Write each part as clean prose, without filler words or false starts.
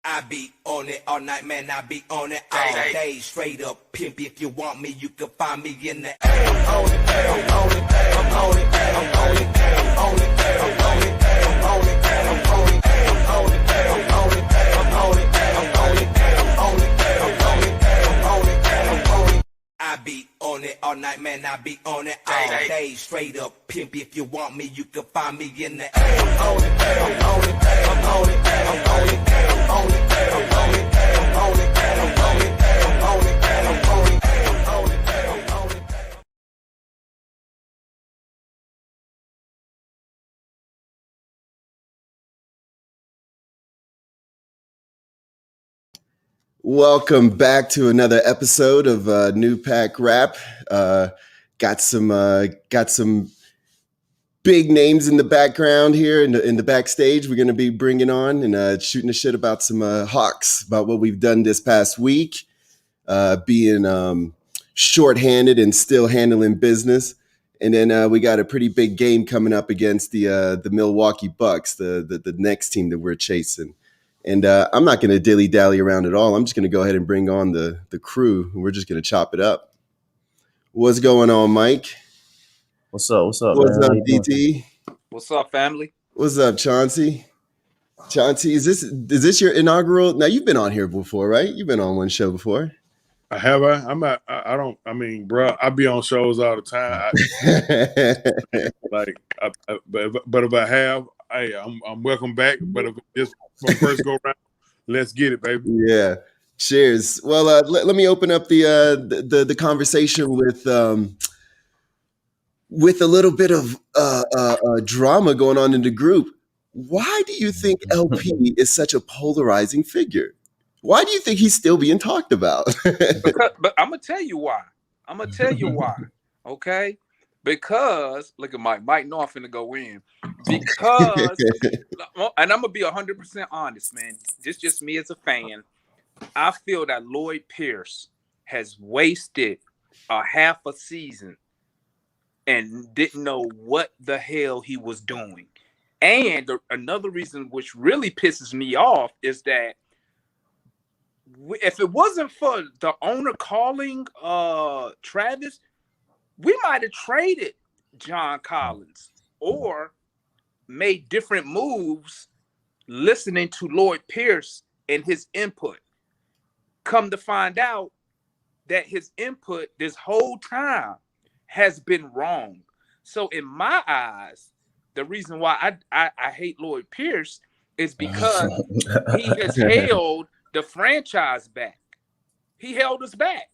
I be on it all night, man. I be on it all day. Straight up pimp. If you want me, you can find me in the. I'm on it. I'm on it. I'm on it. I'm on it. I'm on it. I'm on it. I'm on it. I'm on it. I'm on it. I'm on it. I'm on it. I'm on it. I'm on it. I'm on it. I'm on it. I'm on it. I be on it all night, man. I be on it all day. Straight up pimp. If you want me, you can find me in the. I'm on it. I'm on it. I'm on it. I'm on it. Welcome back to another episode of New Pac Rap. Got some big names in the background here in the backstage. We're going to be bringing on and shooting the shit about some Hawks, about what we've done this past week, being shorthanded and still handling business. And then we got a pretty big game coming up against the Milwaukee Bucks, the next team that we're chasing. And I'm not going to dilly-dally around at all. I'm just going to go ahead and bring on the crew, and we're just going to chop it up. What's going on, Mike? What's up? What's man? up, DT? What's up, family? What's up, Chauncey? Chauncey, is this your inaugural? Now, you've been on here before, right? You've been on one show before. Have I? I don't. I mean, bro, I be on shows all the time. But if I have, hey, I'm welcome back. But if just my first go round, let's get it, baby. Yeah. Cheers. Well, let me open up the conversation with a little bit of drama going on in the group. Why do you think LP is such a polarizing figure? Why do you think he's still being talked about? But I'm gonna tell you why. Okay? Because look at Mike know I'm finna go in. Because and I'm gonna be 100% honest, man. This just me as a fan. I feel that Lloyd Pierce has wasted a half a season and didn't know what the hell he was doing. And another reason which really pisses me off is that if it wasn't for the owner calling Travis, we might have traded John Collins or made different moves listening to Lloyd Pierce and his input. Come to find out that his input this whole time has been wrong. So in my eyes, the reason why I hate Lloyd Pierce is because he has held the franchise back. He held us back.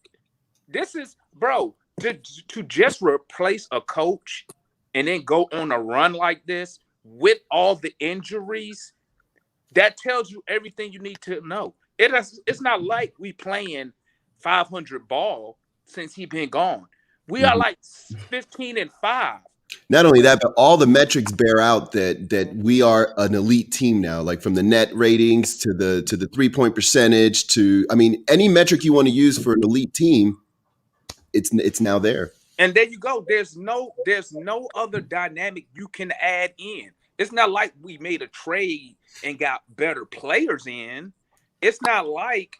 This is, bro, to just replace a coach and then go on a run like this with all the injuries, that tells you everything you need to know. It's not like we playing 500 ball since he been gone. We are like 15-5. Not only that, but all the metrics bear out that we are an elite team now, like from the net ratings to the 3-point percentage to, I mean, any metric you want to use for an elite team, it's now there. And there you go. There's no other dynamic you can add in. It's not like we made a trade and got better players in. It's not like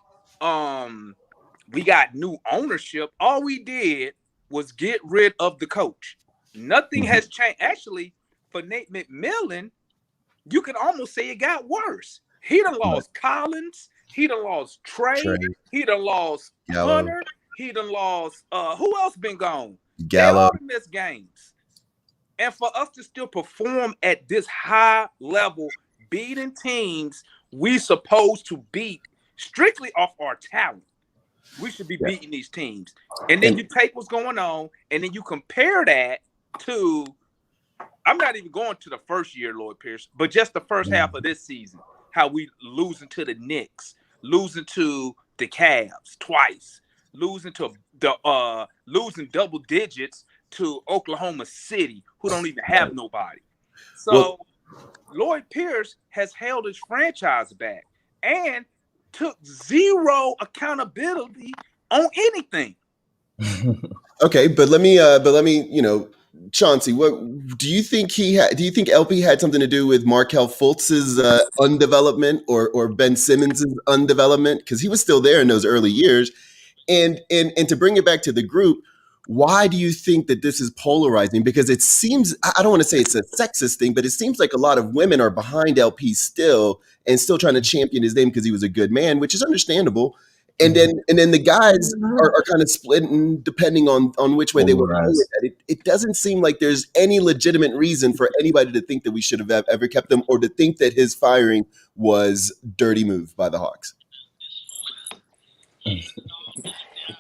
we got new ownership. All we did was get rid of the coach. Nothing has changed. Actually, for Nate McMillan, you can almost say it got worse. He done lost Collins. He done lost Trey. He done lost Hunter. He done lost who else been gone? Gallo. They all missed games. And for us to still perform at this high level, beating teams we supposed to beat strictly off our talent. We should be beating these teams. And then you take what's going on, and then you compare that to, I'm not even going to the first year, Lloyd Pierce, but just the first half of this season, how we losing to the Knicks, losing to the Cavs twice, losing double digits to Oklahoma City, who don't even have nobody. So Lloyd Pierce has held his franchise back and took zero accountability on anything. Okay, but let me, Chauncey, what do you think do you think LP had something to do with Markelle Fultz's undevelopment or Ben Simmons's undevelopment? Because he was still there in those early years. And to bring it back to the group, why do you think that this is polarizing? Because it seems, I don't want to say it's a sexist thing, but it seems like a lot of women are behind LP still and still trying to champion his name because he was a good man, which is understandable. And then the guys are kind of splitting depending on which way they want to do it. It doesn't seem like there's any legitimate reason for anybody to think that we should have ever kept him or to think that his firing was dirty move by the Hawks.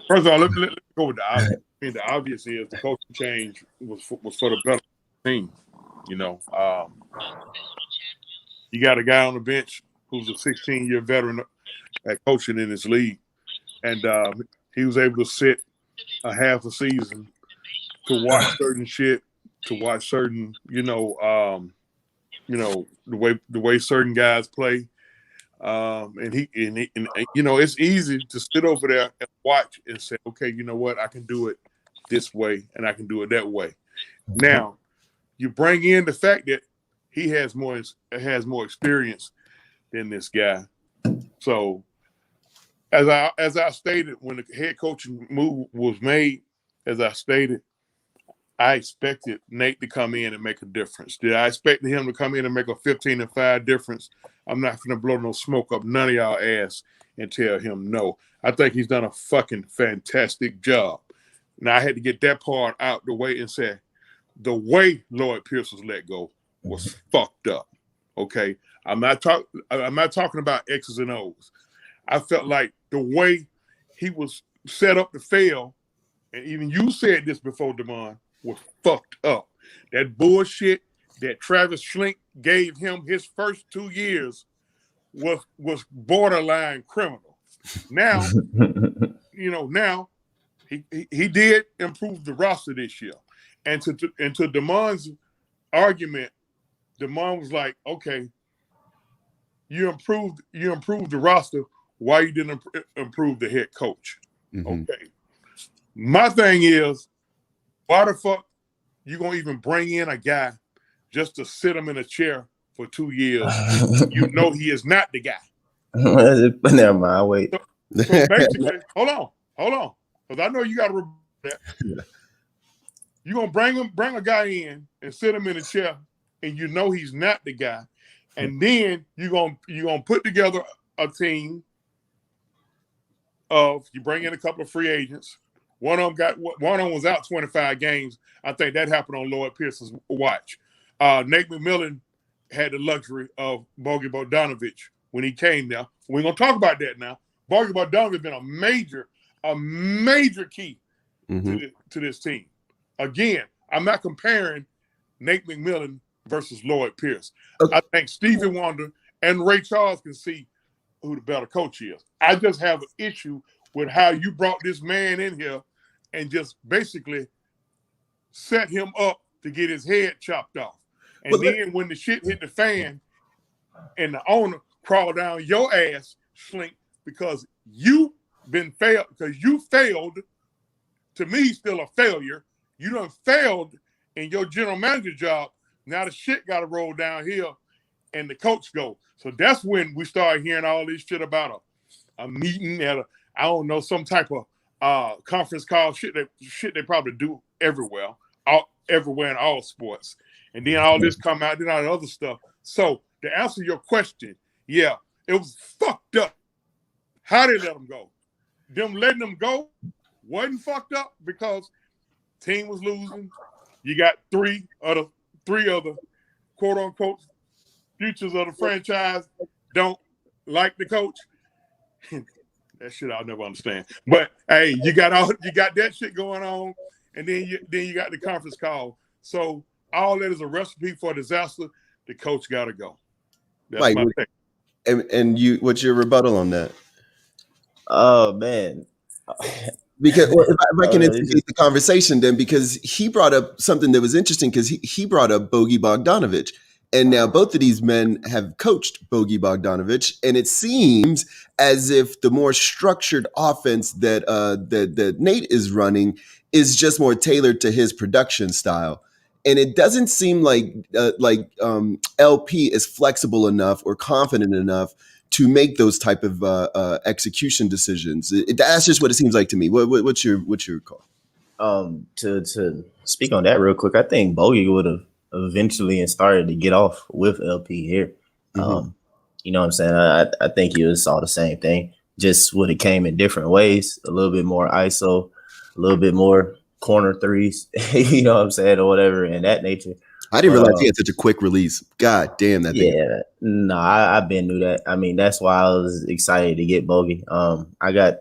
First of all, let's go with the obvious. I mean, the obvious is the coaching change was for the better team. You know, you got a guy on the bench who's a 16-year veteran at coaching in this league, and he was able to sit a half a season to watch certain shit, to watch certain, the way certain guys play. And it's easy to sit over there and watch and say, okay, you know what, I can do it this way and I can do it that way. Now, you bring in the fact that he has more experience than this guy. So, as I stated, when the head coaching move was made, as I stated, I expected Nate to come in and make a difference. Did I expect him to come in and make a 15-5 difference? I'm not going to blow no smoke up none of y'all ass and tell him no. I think he's done a fucking fantastic job. Now, I had to get that part out the way and say, the way Lloyd Pierce was let go was fucked up. Okay? I'm not talking about X's and O's. I felt like the way he was set up to fail, and even you said this before, Damon, was fucked up. That bullshit that Travis Schlink gave him his first 2 years was borderline criminal. Now, now he did improve the roster this year. And to Damon's argument, Damon was like, okay, you improved the roster. Why you didn't improve the head coach? Mm-hmm. Okay. My thing is, why the fuck you gonna even bring in a guy just to sit him in a chair for 2 years? You know he is not the guy. Never mind, wait. So basically, hold on, because I know you got to remember that. You're gonna bring a guy in and sit him in a chair, and you know he's not the guy, and then you're gonna put together a team of, you bring in a couple of free agents. One of them was out 25 games. I think that happened on Lloyd Pierce's watch. Nate McMillan had the luxury of Bogey Bogdanovich when he came there. We're gonna talk about that now. Bogey Bogdanovich has been a major key to this team. Again, I'm not comparing Nate McMillan versus Lloyd Pierce. Okay. I think Stevie Wonder and Ray Charles can see who the better coach is. I just have an issue with how you brought this man in here and just basically set him up to get his head chopped off. And then when the shit hit the fan and the owner crawled down your ass, Schlink, because you failed, to me, still a failure. You done failed in your general manager job. Now the shit got to roll downhill and the coach go. So that's when we started hearing all this shit about a meeting at some type of conference call, shit they probably do everywhere in all sports. And then all this come out, then all the other stuff. So to answer your question, yeah, it was fucked up. How they let them go? Them letting them go wasn't fucked up because team was losing. You got three other quote unquote futures of the franchise don't like the coach. That shit I'll never understand. But hey, you got that shit going on, and then you got the conference call. So all that is a recipe for disaster. The coach got to go. That's Mike, my thing. And you, what's your rebuttal on that? Oh man. Because if I can introduce the conversation then, because he brought up something that was interesting, because he brought up Bogey Bogdanovich. And now both of these men have coached Bogey Bogdanovic, and it seems as if the more structured offense that Nate is running is just more tailored to his production style. And it doesn't seem like LP is flexible enough or confident enough to make those type of execution decisions. That's just what it seems like to me. What's your call? To speak on that real quick, I think Bogey would have eventually and started to get off with LP here. You know what I'm saying? I think you saw the same thing, just would have came in different ways, a little bit more ISO, a little bit more corner threes, you know what I'm saying, or whatever in that nature. I didn't realize he had such a quick release. God damn that thing. Yeah, no, I've been knew that. I mean, that's why I was excited to get Bogey. I got,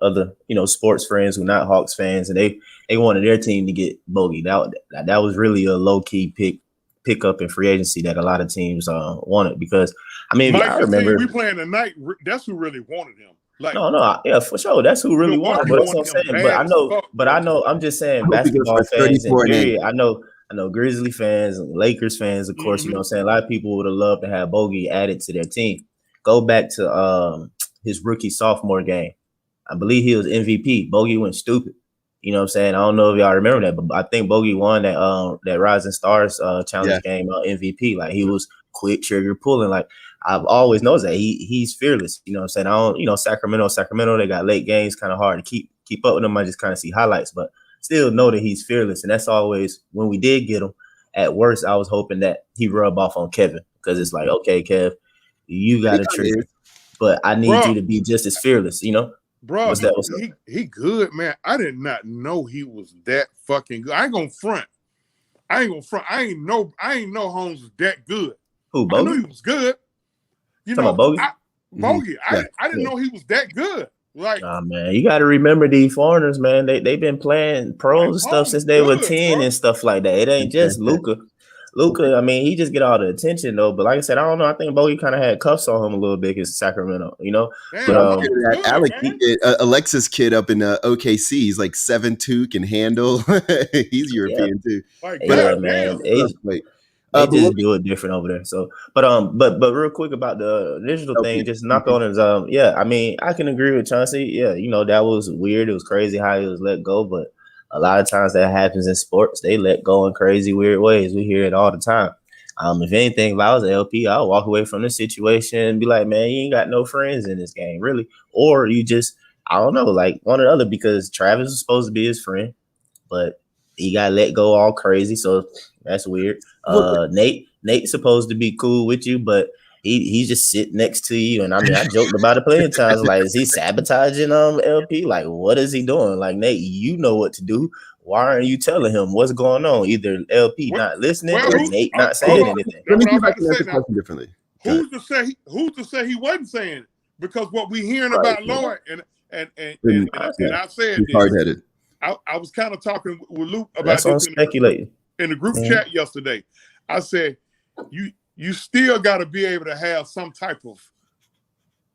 other, sports friends who not Hawks fans, and they wanted their team to get Bogey. That was really a low-key pick up in free agency that a lot of teams wanted, because, I mean, Mike, I remember we playing tonight. That's who really wanted him. Like, no, yeah, for sure. That's who really wanted. But that's what I'm saying. But I know. I'm just saying, basketball fans and period. I know Grizzly fans and Lakers fans, of course. You know what I'm saying. A lot of people would have loved to have Bogey added to their team. Go back to his rookie sophomore game. I believe he was MVP. Bogey went stupid. You know what I'm saying. I don't know if y'all remember that, but I think Bogey won that Rising Stars challenge game MVP. Like, he was quick trigger pulling. Like, I've always known that he's fearless. You know what I'm saying? Sacramento, they got late games, kind of hard to keep up with them. I just kind of see highlights, but still know that he's fearless. And that's always, when we did get him, at worst, I was hoping that he rub off on Kevin, because it's like, okay, Kev, you got a trigger, but I need you to be just as fearless, Bro, he good, man. I did not know he was that fucking good. I ain't gonna front. I ain't know Holmes was that good. Who, Bogey? I knew he was good. Bogey? Bogey. I didn't know he was that good. Like, man, you got to remember these foreigners, man. They've been playing pros and stuff since they were 10 and stuff like that. It ain't just Luka. Luka, I mean, he just get all the attention though. But like I said, I don't know. I think Bogey kind of had cuffs on him a little bit against Sacramento, Damn, But Alexis kid up in OKC, he's like 7'2", can handle. He's European too. Like, man. They just do it different over there. So, but real quick about the initial thing, just knock on his I mean, I can agree with Chauncey. Yeah, that was weird. It was crazy how he was let go, but a lot of times that happens in sports. They let go in crazy, weird ways. We hear it all the time. If anything, if I was an LP, I'll walk away from this situation and be like, man, you ain't got no friends in this game, really. Or you just, I don't know, like one or the other, because Travis was supposed to be his friend, but he got let go all crazy. So that's weird. Nate's supposed to be cool with you, but he just sit next to you. And I mean, I joked about it plenty of times. Like, is he sabotaging LP? Like, what is he doing? Like, Nate, you know what to do. Why aren't you telling him what's going on? Either LP not listening or Nate not saying anything. Let me ask the question differently. Who's to say he wasn't saying it? Because what we hearing about Lloyd and I said this, hard-headed. I was kind of talking with Luke about That's this speculating in the group chat yesterday. I said, you still got to be able to have some type of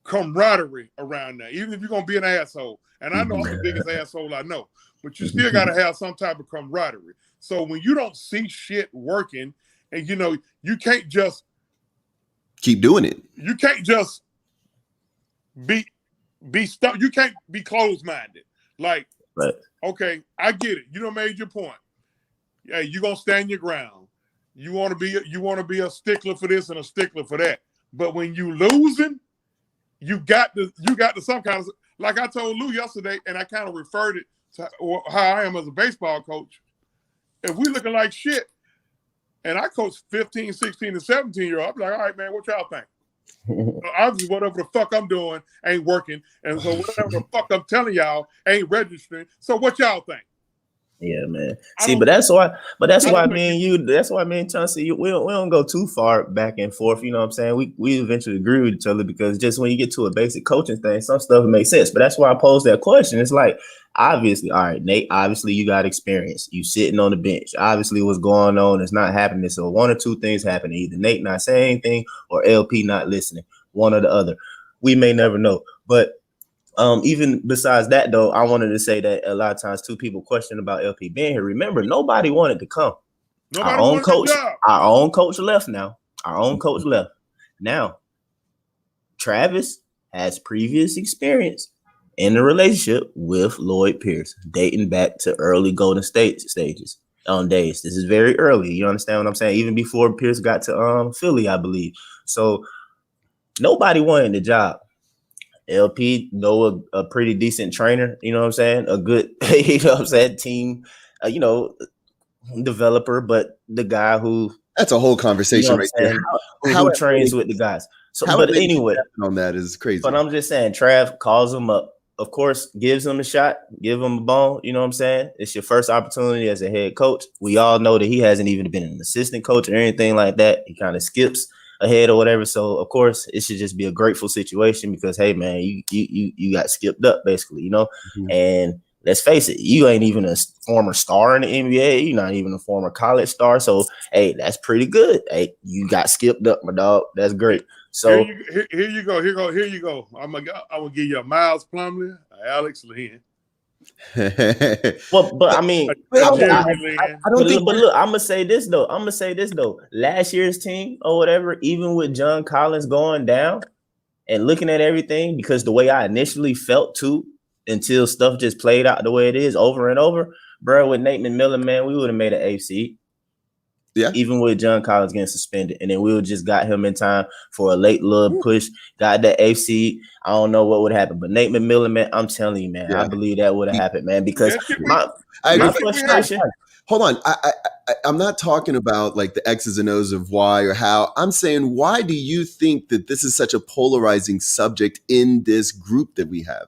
camaraderie around there, even if you're gonna be an asshole. And I know I'm the biggest asshole I know, but you still got to have some type of camaraderie. So when you don't see shit working, and you can't just keep doing it. You can't just be stuck. You can't be closed-minded. Like, right. Okay, I get it. You done made your point. Hey, you're gonna stand your ground. You want to be a stickler for this and a stickler for that. But when you losing, you got to some kind of, like I told Lou yesterday, and I kind of referred it to how I am as a baseball coach. If we looking like shit, and I coach 15, 16, and 17-year-olds, I'm like, all right, man, what y'all think? Obviously, whatever the fuck I'm doing ain't working, and so whatever the fuck I'm telling y'all ain't registering. So what y'all think? Yeah, man. See, but that's why me and you, that's why me and Chauncey, we don't go too far back and forth. You know what I'm saying? We eventually agree with each other, because just when you get to a basic coaching thing, some stuff makes sense. But that's why I posed that question. It's like, obviously, all right, Nate, obviously you got experience. You sitting on the bench. Obviously what's going on is not happening. So one or two things happen. Either Nate not saying anything or LP not listening. One or the other. We may never know. But even besides that, though, I wanted to say that a lot of times, too, people question about LP being here. Remember, nobody wanted to come. Our own coach left now. Our own coach left. Now, Travis has previous experience in the relationship with Lloyd Pierce, dating back to early Golden State stages on days. This is very early. You understand what I'm saying? Even before Pierce got to Philly, I believe. So nobody wanted the job. LP know a pretty decent trainer, you know what I'm saying? A good, you know what I'm saying, team, developer, but the guy who That's a whole conversation right there. Who trains with the guys. So, but anyway, on that is crazy. But I'm just saying, Trav calls him up. Of course, gives him a shot, give him a bone. You know what I'm saying? It's your first opportunity as a head coach. We all know that he hasn't even been an assistant coach or anything like that. He kind of skips ahead or whatever. So of course, it should just be a grateful situation because hey, man, you got skipped up basically, you know. Mm-hmm. And let's face it, you ain't even a former star in the NBA. You're not even a former college star. So hey, that's pretty good. Hey, you got skipped up, my dog. That's great. So here you go. I'm gonna give you a Miles Plumlee, Alex Lynn. Well, but I mean, I don't think. But look, I'm gonna say this though. Last year's team or whatever, even with John Collins going down and looking at everything, because the way I initially felt too, until stuff just played out the way it is over and over, bro. With Nate McMillan, man, we would have made an AFC. Yeah, even with John Collins getting suspended, and then we would just got him in time for a late little push, got the AFC. I don't know what would happen, but Nate McMillan, man, I'm telling you, man, I believe that would have happened, man, because my frustration. Hold on, I'm not talking about like the X's and O's of why or how. I'm saying, why do you think that this is such a polarizing subject in this group that we have?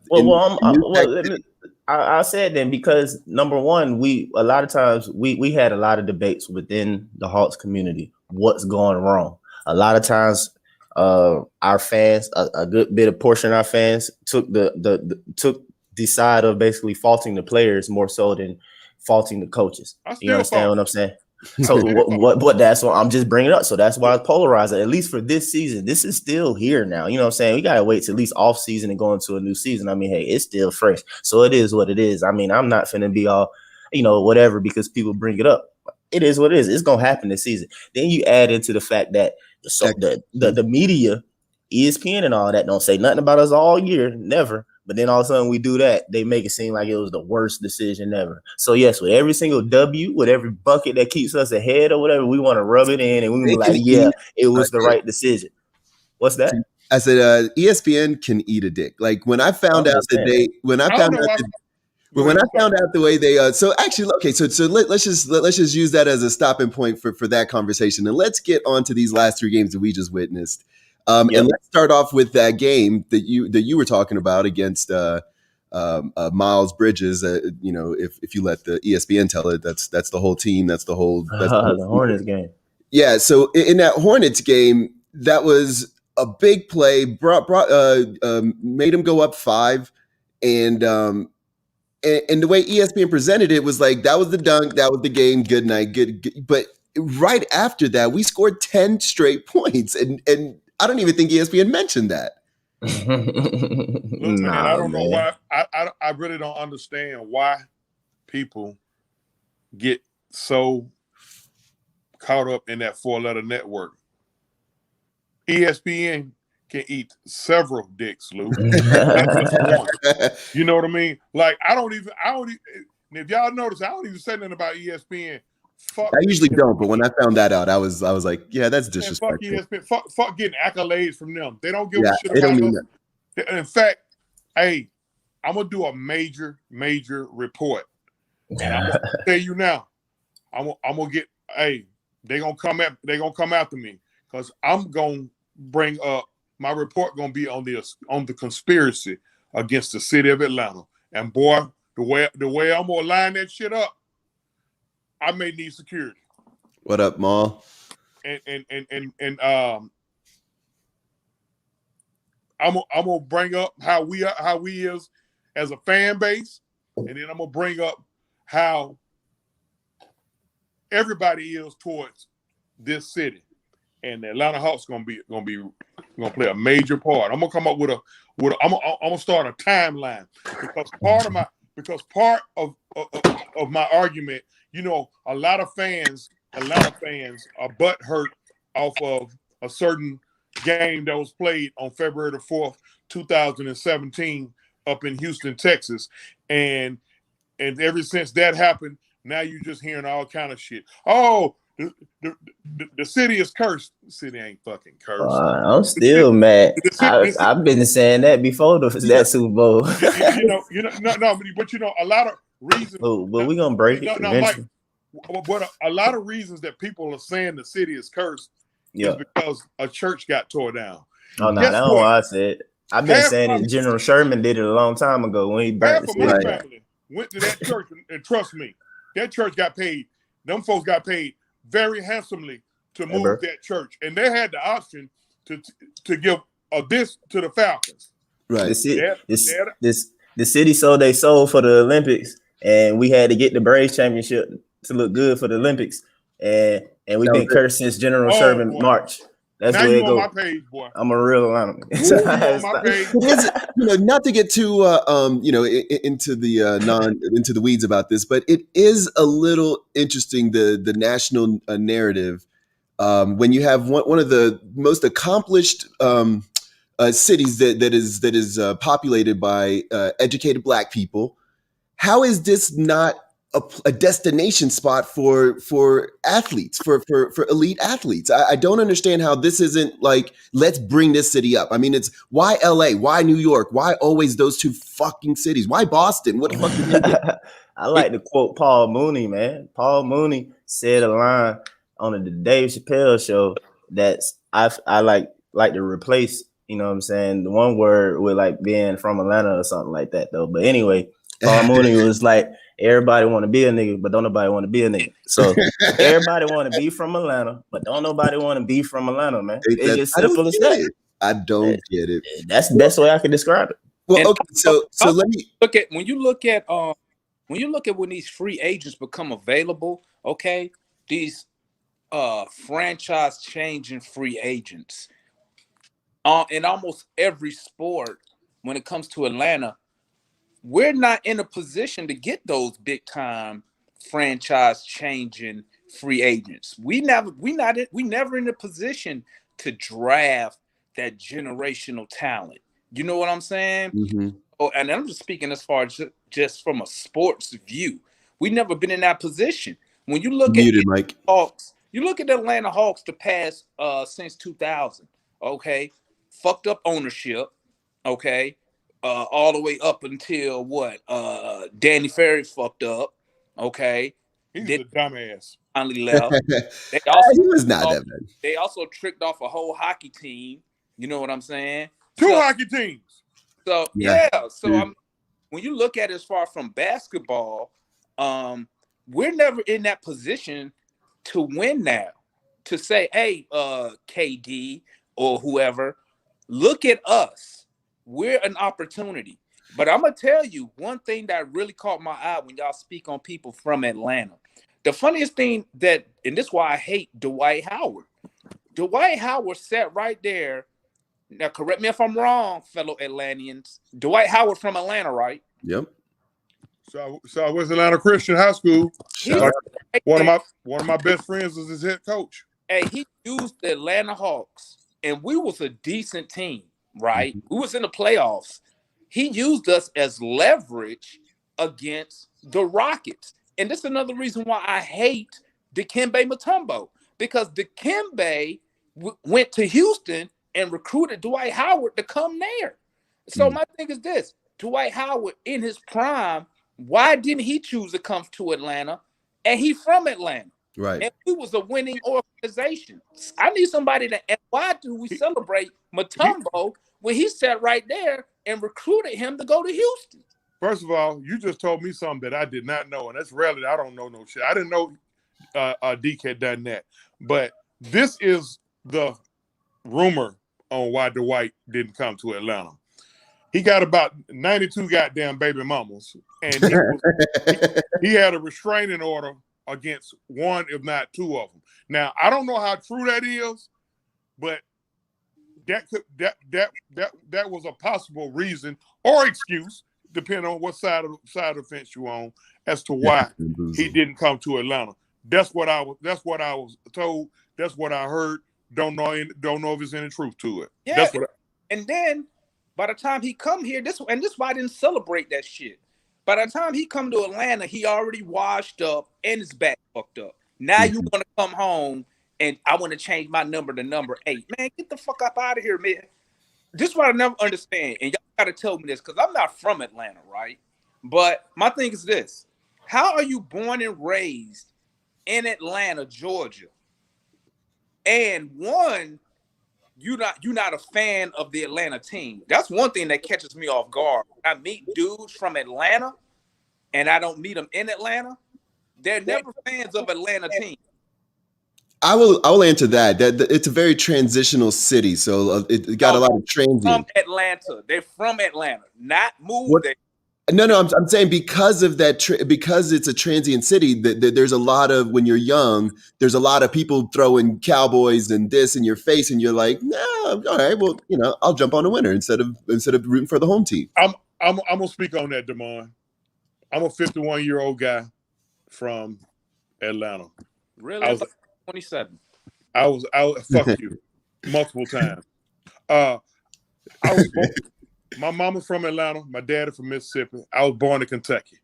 I said then because number one, a lot of times we had a lot of debates within the Hawks community. What's going wrong? A lot of times, our fans, a good bit of portion of our fans took the side of basically faulting the players more so than faulting the coaches. You understand what I'm saying? So what that's what I'm just bringing up. So that's why it's polarized. At least for this season, this is still here now. You know what I'm saying? We gotta wait till at least off season and go into a new season. I mean, hey, it's still fresh. So it is what it is. I mean, I'm not finna be all, whatever because people bring it up. It is what it is. It's gonna happen this season. Then you add into the fact that the media, ESPN and all that don't say nothing about us all year, never. But then all of a sudden we do that, they make it seem like it was the worst decision ever. So yes, with every single W, with every bucket that keeps us ahead or whatever, we want to rub it in and we be like, yeah, it was the right decision. What's that? I said ESPN can eat a dick. Like when I found out that when I found out the way they so actually okay, so let's just use that as a stopping point for that conversation, and let's get on to these last three games that we just witnessed. And let's start off with that game that you were talking about against Miles Bridges. If you let the ESPN tell it, that's the whole team. That's the whole the Hornets game. Yeah. So in that Hornets game, that was a big play. Made him go up 5, and the way ESPN presented it was like that was the dunk, that was the game. Good night. Good. But right after that, we scored 10 straight points, and I don't even think ESPN mentioned that. Look, man, I don't know why. I really don't understand why people get so caught up in that 4-letter network. ESPN can eat several dicks, Lou. Not just one. You know what I mean? Like I don't even. If y'all notice, I don't even say nothing about ESPN. I usually don't, but when I found that out, I was like, yeah, that's disrespectful. Man, fuck getting accolades from them. They don't give a shit about us. In fact, hey, I'm gonna do a major report, and I'm gonna tell you now, I'm gonna get. Hey, they gonna come after me because I'm gonna bring up my report. Gonna be on the conspiracy against the city of Atlanta, and boy, the way I'm gonna line that shit up. I may need security. What up, Maul? And I'm gonna bring up how we is as a fan base, and then I'm gonna bring up how everybody is towards this city, and the Atlanta Hawks gonna play a major part. I'm gonna come up with I'm gonna start a timeline because part of my argument. A lot of fans are butthurt off of a certain game that was played on February the 4th, 2017 up in Houston, Texas. And ever since that happened, now you're just hearing all kind of shit. Oh, the city is cursed. The city ain't fucking cursed. I'm still mad. I've been saying that before that Super Bowl. But a lot of reasons. But we're gonna break it. Mike, but a lot of reasons that people are saying the city is cursed is because a church got tore down. Oh no, that's not what I said. I've been saying it. General Sherman did it a long time ago when he burnt the city. My family went to that church, and trust me, that church got paid. Them folks got paid very handsomely to move that church, and they had the option to give this to the Falcons. Right. The city sold their soul for the Olympics, and we had to get the Braves championship to look good for the Olympics, and we've been cursed since General Sherman March. That's now where you it on goes. my page, boy. I'm a real lineman. On my page. Not to get too into the weeds about this, but it is a little interesting the national narrative when you have one of the most accomplished cities that is populated by educated Black people. How is this not a destination spot for athletes, for elite athletes? I don't understand how this isn't like, let's bring this city up. I mean, it's why LA, why New York, why always those two fucking cities? Why Boston? What the fuck did they get? I like to quote Paul Mooney, man. Paul Mooney said a line on the Dave Chappelle show that I like to replace, you know what I'm saying, the one word with like being from Atlanta or something like that though. But anyway, Paul Mooney was like, everybody want to be a nigga, but don't nobody want to be a nigga. So everybody want to be from Atlanta, but don't nobody want to be from Atlanta, man. It's just simple as that. I don't get it. That's the best way I can describe it. Well, okay, so let me look at when you look at when these free agents become available, okay, these franchise changing free agents. In almost every sport, when it comes to Atlanta, we're not in a position to get those big time franchise changing free agents. We never in a position to draft that generational talent. You know what I'm saying? Mm-hmm. Oh, and I'm just speaking as far as just from a sports view. We've never been in that position. When you look at Mike. Hawks, you look at the Atlanta Hawks the past since 2000. Okay, fucked up ownership. Okay. All the way up until Danny Ferry fucked up. Okay, he's a dumbass. Finally left. He was not that bad. They also tricked off a whole hockey team. You know what I'm saying? Two hockey teams. So when you look at it as far from basketball, we're never in that position to win now. To say, hey, KD or whoever, look at us. We're an opportunity. But I'm going to tell you one thing that really caught my eye when y'all speak on people from Atlanta. The funniest thing and this is why I hate Dwight Howard. Dwight Howard sat right there. Now, correct me if I'm wrong, fellow Atlanteans. Dwight Howard from Atlanta, right? Yep. Southwest Atlanta Christian High School. One of my best friends was his head coach. Hey, he used the Atlanta Hawks, and we was a decent team. Right, we was in the playoffs. He used us as leverage against the Rockets, and this is another reason why I hate Dikembe Mutombo, because Dikembe went to Houston and recruited Dwight Howard to come there. So my thing is this: Dwight Howard in his prime, why didn't he choose to come to Atlanta? And he from Atlanta. Right. And we was a winning organization. I need somebody to. And why do we celebrate Mutombo when he sat right there and recruited him to go to Houston? First of all, you just told me something that I did not know, and that's rarely I don't know no shit. I didn't know Deke had done that, but this is the rumor on why Dwight didn't come to Atlanta. He got about 92 goddamn baby mamas, and he had a restraining order against one, if not two of them. Now, I don't know how true that is, but that was a possible reason or excuse, depending on what side of the fence you're on, as to why he didn't come to Atlanta. That's what I was told. That's what I heard. don't know if there's any truth to it. Yeah, That's what. And then by the time he come here, this is why I didn't celebrate that shit. By the time he come to Atlanta, he already washed up and his back fucked up. Now you want to come home and I want to change my number to number 8. Man, get the fuck up out of here, man. This is what I never understand. And y'all got to tell me this because I'm not from Atlanta, right? But my thing is this. How are you born and raised in Atlanta, Georgia? And one, you're not a fan of the Atlanta team. That's one thing that catches me off guard. When I meet dudes from Atlanta and I don't meet them in Atlanta, they're never fans of Atlanta team. I will answer that. It's a very transitional city, so it got a lot of transients. From Atlanta. They're from Atlanta, not moved there. No, I'm saying because of that, because it's a transient city, there's a lot of, when you're young, there's a lot of people throwing Cowboys and this in your face, and you're like, nah, all right, well, I'll jump on the winner instead of rooting for the home team. I'm gonna speak on that, Damon. I'm a 51-year-old guy from Atlanta. Really? I was 27. I was fuck you multiple times. I was born. My mama's from Atlanta. My dad is from Mississippi. I was born in Kentucky.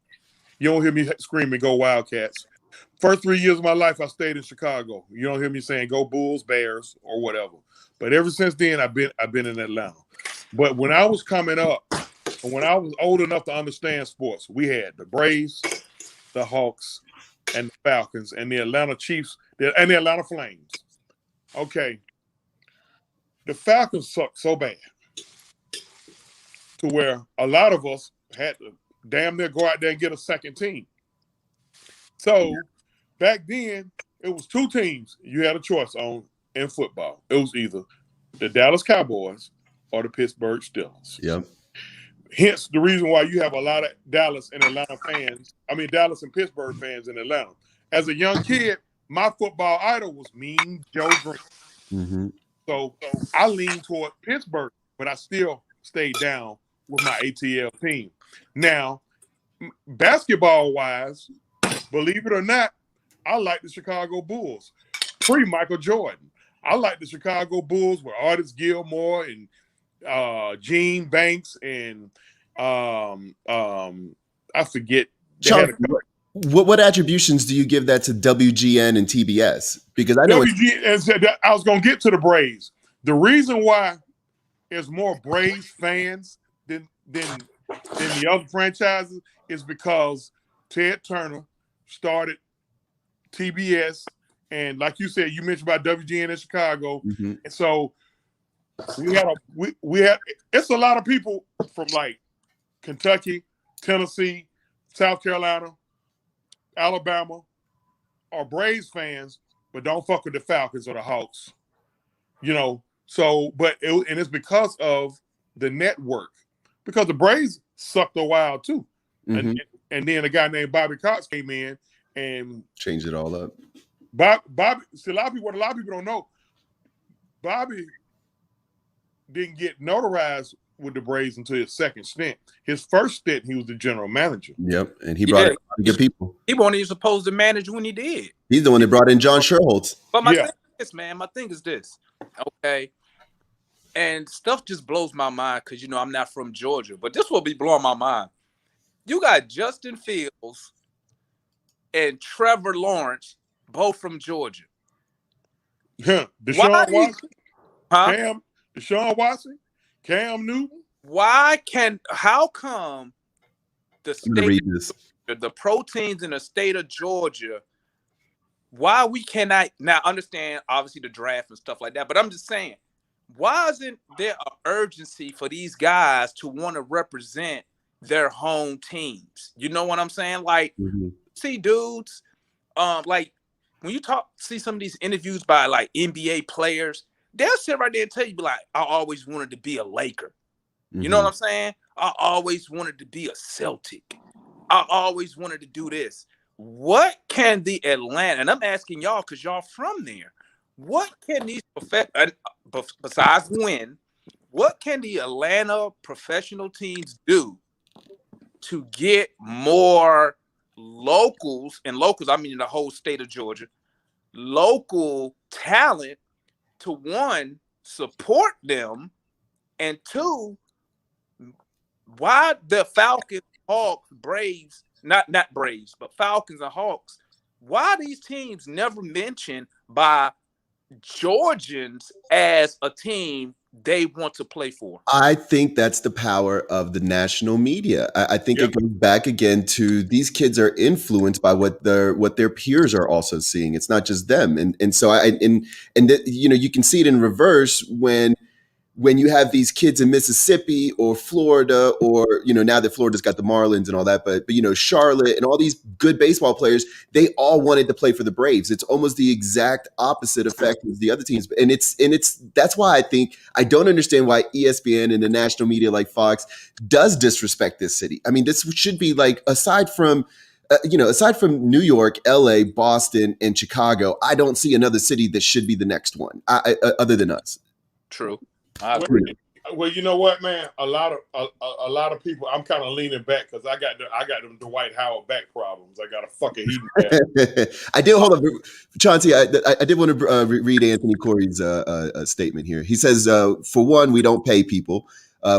You don't hear me screaming, "Go Wildcats." First 3 years of my life, I stayed in Chicago. You don't hear me saying, "Go Bulls, Bears," or whatever. But ever since then, I've been in Atlanta. But when I was coming up, and when I was old enough to understand sports, we had the Braves, the Hawks, and the Falcons, and the Atlanta Chiefs, and the Atlanta Flames. Okay. The Falcons sucked so bad to where a lot of us had to damn near go out there and get a second team. So back then, it was 2 teams you had a choice on in football. It was either the Dallas Cowboys or the Pittsburgh Steelers. Yep. Hence the reason why you have a lot of Dallas and Pittsburgh fans in Atlanta. As a young kid, my football idol was Mean Joe Green. Mm-hmm. So I leaned toward Pittsburgh, but I still stayed down with my ATL team. Now, basketball-wise, believe it or not, I like the Chicago Bulls. Pre-Michael Jordan. I like the Chicago Bulls with Artis Gilmore and Gene Banks and I forget. Charles, what attributions do you give that to WGN and TBS? Because I know I was going to get to the Braves. The reason why there's more Braves fans than the other franchises is because Ted Turner started TBS, and like you said, you mentioned about WGN in Chicago, and so we had it's a lot of people from like Kentucky, Tennessee, South Carolina, Alabama are Braves fans, but don't fuck with the Falcons or the Hawks, So, it's because of the network. Because the Braves sucked a while too, and then a guy named Bobby Cox came in and changed it all up. Bobby, see, a lot of people don't know, Bobby didn't get notarized with the Braves until his second stint. His first stint, he was the general manager. Yep, and he brought in good people. He wasn't even supposed to manage when he did. He's the one that brought in John Sherholtz. But my thing is this, okay? And stuff just blows my mind because, I'm not from Georgia. But this will be blowing my mind. You got Justin Fields and Trevor Lawrence, both from Georgia. Deshaun Watson? Huh? Deshaun Watson? Cam Newton? How come the pro teams in the state of Georgia, why we cannot now understand, obviously, the draft and stuff like that, but I'm just saying, why isn't there an urgency for these guys to want to represent their home teams? You know what I'm saying? Like, see dudes, like when you see some of these interviews by like NBA players, they'll sit right there and tell you, like, I always wanted to be a Laker. You know what I'm saying? I always wanted to be a Celtic. I always wanted to do this. What can the Atlanta, and I'm asking y'all because y'all from there, what can these besides win, what can the Atlanta professional teams do to get more locals, I mean the whole state of Georgia, local talent to one, support them, and two, why the Falcons, Hawks, Braves, not Braves, but Falcons and Hawks, why these teams never mentioned by Georgians as a team they want to play for? I think that's the power of the national media. I think it goes back again to these kids are influenced by what their peers are also seeing. It's not just them, and so you can see it in reverse when you have these kids in Mississippi or Florida, or now that Florida's got the Marlins and all that, but Charlotte and all these good baseball players, they all wanted to play for the Braves. It's almost the exact opposite effect as the other teams, and it's that's why I think I don't understand why ESPN and the national media like Fox does disrespect this city. I mean, this should be like aside from New York, LA, Boston, and Chicago, I don't see another city that should be the next one other than us. True. Well, you know what, man? A lot of people. I'm kind of leaning back because I got them Dwight Howard back problems. I got a fucking heating pad. I did hold up, Chauncey. I did want to read Anthony Corey's statement here. He says, for one, we don't pay people.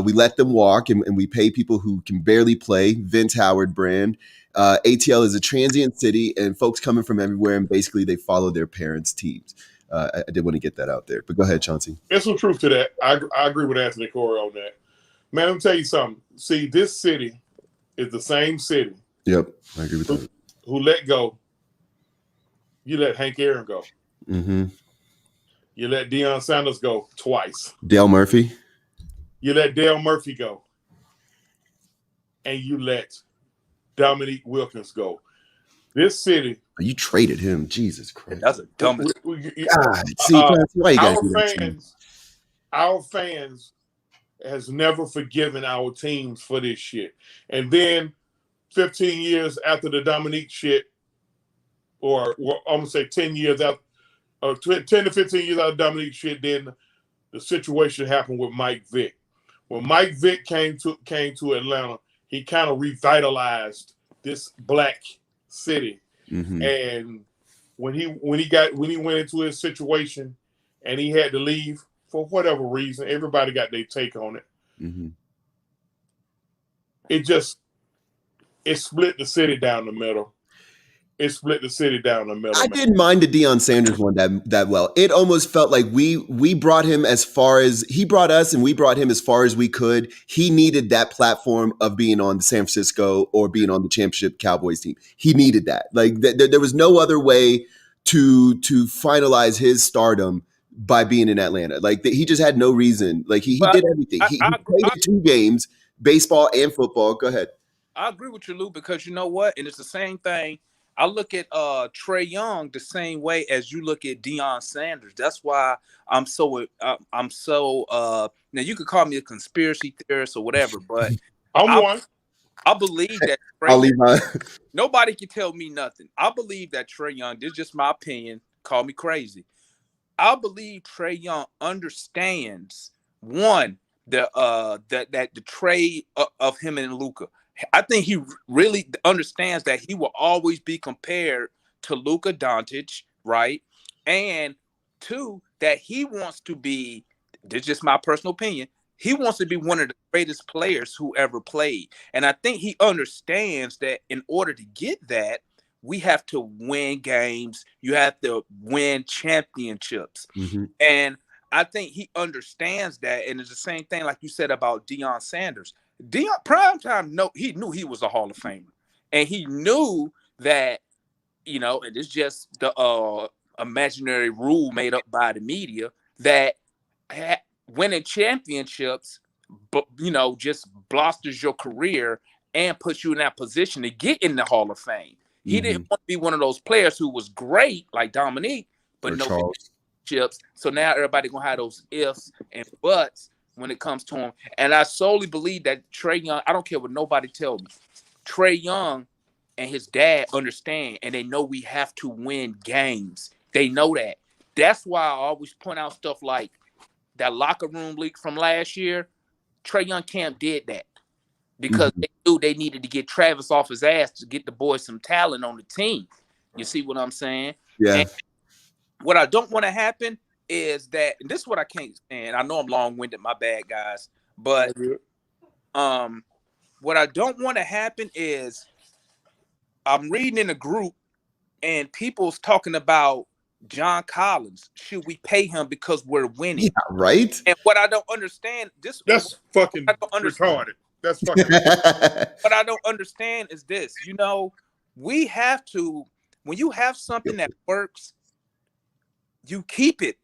We let them walk, and we pay people who can barely play. Vince Howard brand. ATL is a transient city, and folks coming from everywhere, and basically they follow their parents' teams. I did want to get that out there, but go ahead, Chauncey. There's some truth to that. I agree with Anthony Corey on that. Man, let me tell you something. See, this city is the same city. Yep, I agree with that. Who let go? You let Hank Aaron go. Mm-hmm. You let Deion Sanders go twice. Dale Murphy. You let Dale Murphy go. And you let Dominique Wilkins go. This city. You traded him. Jesus Christ. That's a dumb. God, see, why you gotta do that? Our fans has never forgiven our teams for this shit. And then 15 years after the Dominique shit, or I'm gonna say 10 years after, or 10 to 15 years after Dominique shit, then the situation happened with Mike Vick. When Mike Vick came to Atlanta, he kind of revitalized this black city. Mm-hmm. And when he went into his situation and he had to leave for whatever reason, everybody got their take on it. Mm-hmm. It split the city down the middle. It split the city down the middle. I didn't mind the Deion Sanders one that well. It almost felt like we brought him as far as he brought us, and we brought him as far as we could. He needed that platform of being on San Francisco or being on the championship Cowboys team. He needed that. Like there was no other way to finalize his stardom by being in Atlanta. Like he just had no reason. Like he did everything. He played in 2 games, baseball and football. Go ahead. I agree with you, Lou, because you know what? And it's the same thing. I look at Trae Young the same way as you look at Deion Sanders. That's why I'm so now you could call me a conspiracy theorist or whatever, but I believe that I'll leave my nobody can tell me nothing. I believe that Trae Young, this is just my opinion, call me crazy. I believe Trae Young understands one, the trade of him and Luka. I think he really understands that he will always be compared to Luka Doncic, right? And 2, that he wants to be, this is just my personal opinion, he wants to be one of the greatest players who ever played. And I think he understands that in order to get that, we have to win games. You have to win championships. Mm-hmm. And I think he understands that. And it's the same thing like you said about Deion Sanders. Deion Primetime, he knew he was a Hall of Famer, and he knew that, and it's just the imaginary rule made up by the media that winning championships, but just blosters your career and puts you in that position to get in the Hall of Fame. Mm-hmm. He didn't want to be one of those players who was great like Dominique, but no championships. So now everybody gonna have those ifs and buts when it comes to him. And I solely believe that Trae Young, I don't care what nobody tells me, Trae Young and his dad understand, and they know we have to win games. They know that. That's why I always point out stuff like that locker room leak from last year. Trae Young camp did that because they knew they needed to get Travis off his ass to get the boys some talent on the team. You see what I'm saying? Yeah. And what I don't want to happen is that, and this is what I can't stand. I know I'm long-winded, my bad, guys. But what I don't want to happen is I'm reading in a group and people's talking about John Collins. Should we pay him because we're winning? Yeah, right. And what I don't understand, that's fucking retarded. That's fucking what I don't understand is this. You know, we have to, when you have something that works, you keep it.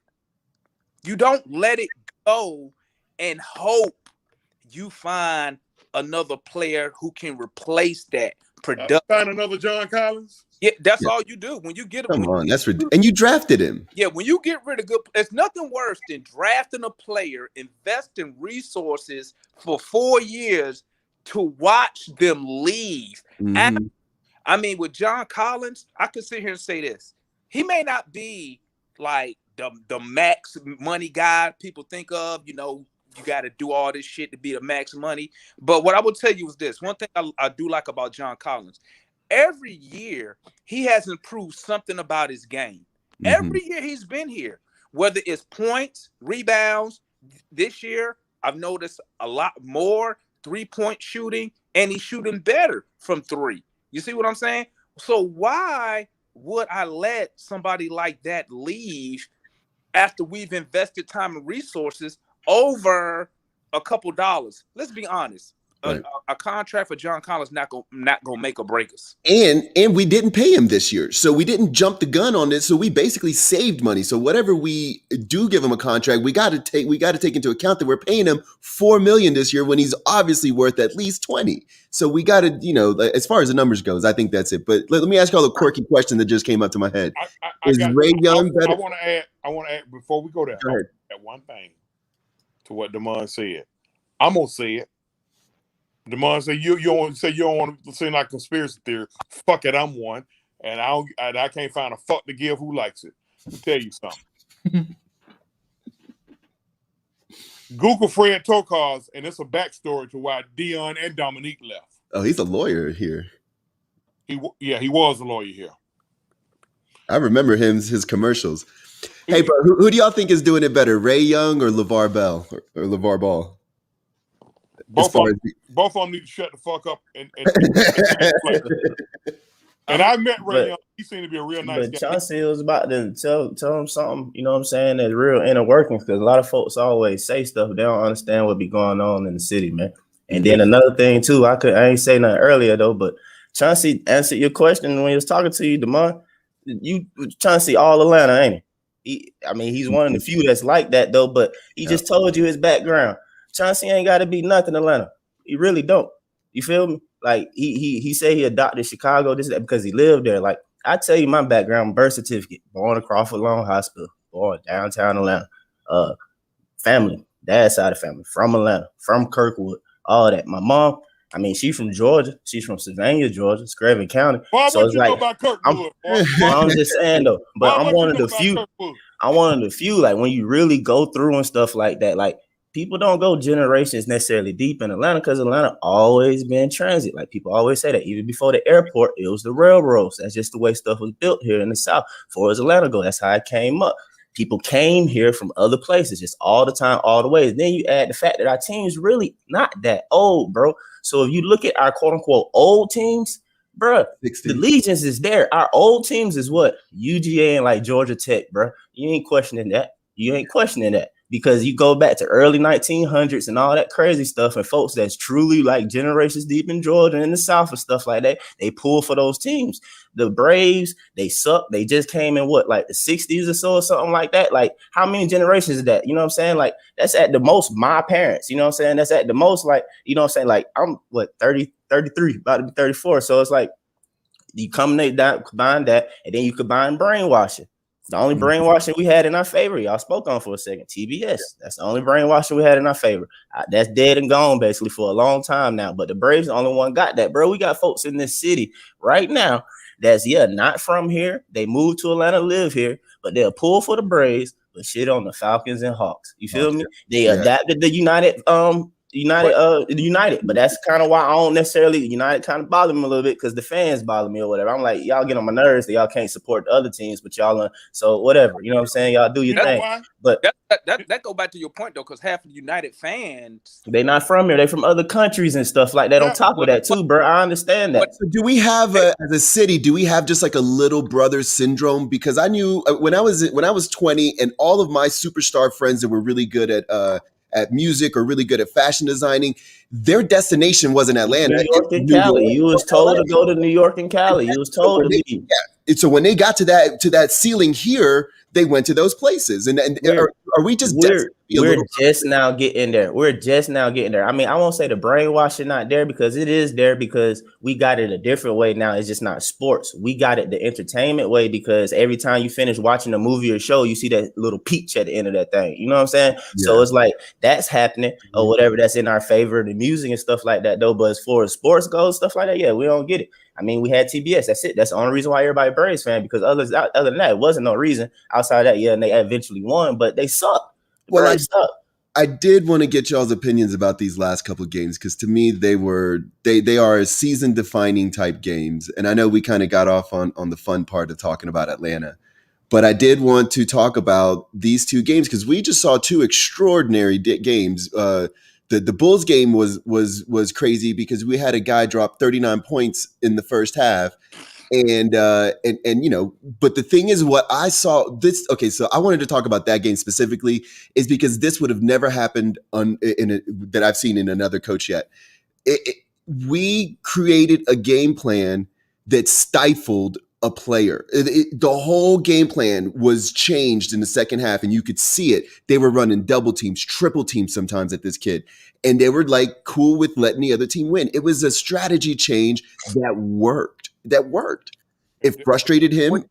You don't let it go and hope you find another player who can replace that production. Find another John Collins? Yeah, that's all you do. When you get Come on, that's ridiculous. And you drafted him. Yeah, when you get rid of good, it's nothing worse than drafting a player, investing resources for 4 years to watch them leave. Mm-hmm. I mean, with John Collins, I could sit here and say this. He may not be like the max money guy people think of, you know, you got to do all this shit to be the max money. But what I will tell you is this. One thing I do like about John Collins, every year he has improved something about his game. Mm-hmm. Every year he's been here, whether it's points, rebounds. This year, I've noticed a lot more 3-point shooting, and he's shooting better from 3. You see what I'm saying? So why would I let somebody like that leave after we've invested time and resources over a couple dollars? Let's be honest. Right. A contract for John Collins not gonna make or break us. And we didn't pay him this year, so we didn't jump the gun on this. So we basically saved money. So whatever we do give him a contract, we got to take into account that we're paying him $4 million this year when he's obviously worth at least 20. So we got to, you know, as far as the numbers goes, I think that's it. But let me ask y'all a quirky question that just came up to my head. Is Ray Young better? I want to add before we go there. Go ahead. Add one thing to what Damon said. I'm gonna say it. Damon said you don't want to seem like conspiracy theory. Fuck it, I'm one, and I can't find a fuck to give who likes it. I'll tell you something. Google Fred Tokars, and it's a backstory to why Dion and Dominique left. Oh, he's a lawyer here. He was a lawyer here. I remember his commercials. Hey, but who do y'all think is doing it better, Ray Young or LeVar Bell or LeVar Ball? Both of them need to shut the fuck up and and I met Ray Young. He seemed to be a real nice guy. Chauncey was about to tell him something, you know what I'm saying, that's real inner workings, because a lot of folks always say stuff, they don't understand what be going on in the city, man. And then another thing too, I ain't say nothing earlier though, but Chauncey answered your question when he was talking to you, Damon. You Chauncey all Atlanta, ain't he? He's one of the few that's like that though, but he just told you his background. Chauncey ain't got to be nothing Atlanta. He really don't. You feel me? Like he said he adopted Chicago, this that because he lived there. Like I tell you, my background: birth certificate, born at Crawford Lawn Hospital, born downtown Atlanta. Family, dad's side of family from Atlanta, from Kirkwood, all that. My mom, she's from Georgia. She's from Savannah, Georgia, Scranton County. Well, so it's like know about Kirkwood, I'm just saying though. But I'm one of the few. I'm one of the few. Like when you really go through and stuff like that, like. People don't go generations necessarily deep in Atlanta because Atlanta always been transit. Like people always say that even before the airport, it was the railroads. That's just the way stuff was built here in the South. For as Atlanta go, that's how it came up. People came here from other places just all the time, all the ways. Then you add the fact that our team's really not that old, bro. So if you look at our quote unquote old teams, bro, the Legions is there. Our old teams is what? UGA and like Georgia Tech, bro. You ain't questioning that. Because you go back to early 1900s and all that crazy stuff, and folks that's truly like generations deep in Georgia and in the South and stuff like that, they pull for those teams. The Braves, they suck. They just came in like the 60s or so or something like that. Like how many generations is that? You know what I'm saying? Like that's at the most my parents. You know what I'm saying? That's at the most like, you know what I'm saying? Like I'm 30, 33, about to be 34. So it's like you combine that, and then you combine brainwashing. The only brainwashing we had in our favor, y'all spoke on for a second, TBS. That's the only brainwashing we had in our favor. That's dead and gone basically for a long time now. But the Braves, the only one got that, bro. We got folks in this city right now that's not from here. They moved to Atlanta, live here, but they'll pull for the Braves, but shit on the Falcons and Hawks. You feel me? They adapted the United United, but that's kind of why I don't necessarily United kind of bother me a little bit because the fans bother me or whatever. I'm like, y'all get on my nerves that y'all can't support the other teams, but y'all so whatever, you know what I'm saying? Y'all do your thing. Why? But that go back to your point though, because half of the United fans they not from here, they from other countries and stuff like that. On top of that too, bro. I understand that. So do we have as a city? Do we have just like a little brother syndrome? Because I knew when I was 20, and all of my superstar friends that were really good at music or really good at fashion designing, their destination wasn't Atlanta. New York and Cali. You was told to go to New York and Cali. You was told to leave. Yeah. So when they got to that ceiling here, they went to those places. And are we just we're just now getting there. We're just now getting there. I mean, I won't say the brainwashing not there because it is there because we got it a different way now. It's just not sports. We got it the entertainment way because every time you finish watching a movie or show, you see that little peach at the end of that thing. You know what I'm saying? Yeah. So it's like that's happening or whatever that's in our favor, the music and stuff like that though. But as far as sports goes, stuff like that, yeah, we don't get it. I mean, we had TBS. That's it. That's the only reason why everybody Braves fan because other than that, it wasn't no reason outside of that. Yeah, and they eventually won, but they suck. Well, I did want to get y'all's opinions about these last couple of games because to me they are season defining type games, and I know we kind of got off on the fun part of talking about Atlanta, but I did want to talk about these two games because we just saw two extraordinary games. The Bulls game was crazy because we had a guy drop 39 points in the first half. And you know, but the thing is, what I saw this. Okay, so I wanted to talk about that game specifically, is because this would have never happened that I've seen in another coach yet. We created a game plan that stifled a player. The whole game plan was changed in the second half, and you could see it. They were running double teams, triple teams sometimes at this kid, and they were like cool with letting the other team win. It was a strategy change that worked. It frustrated him.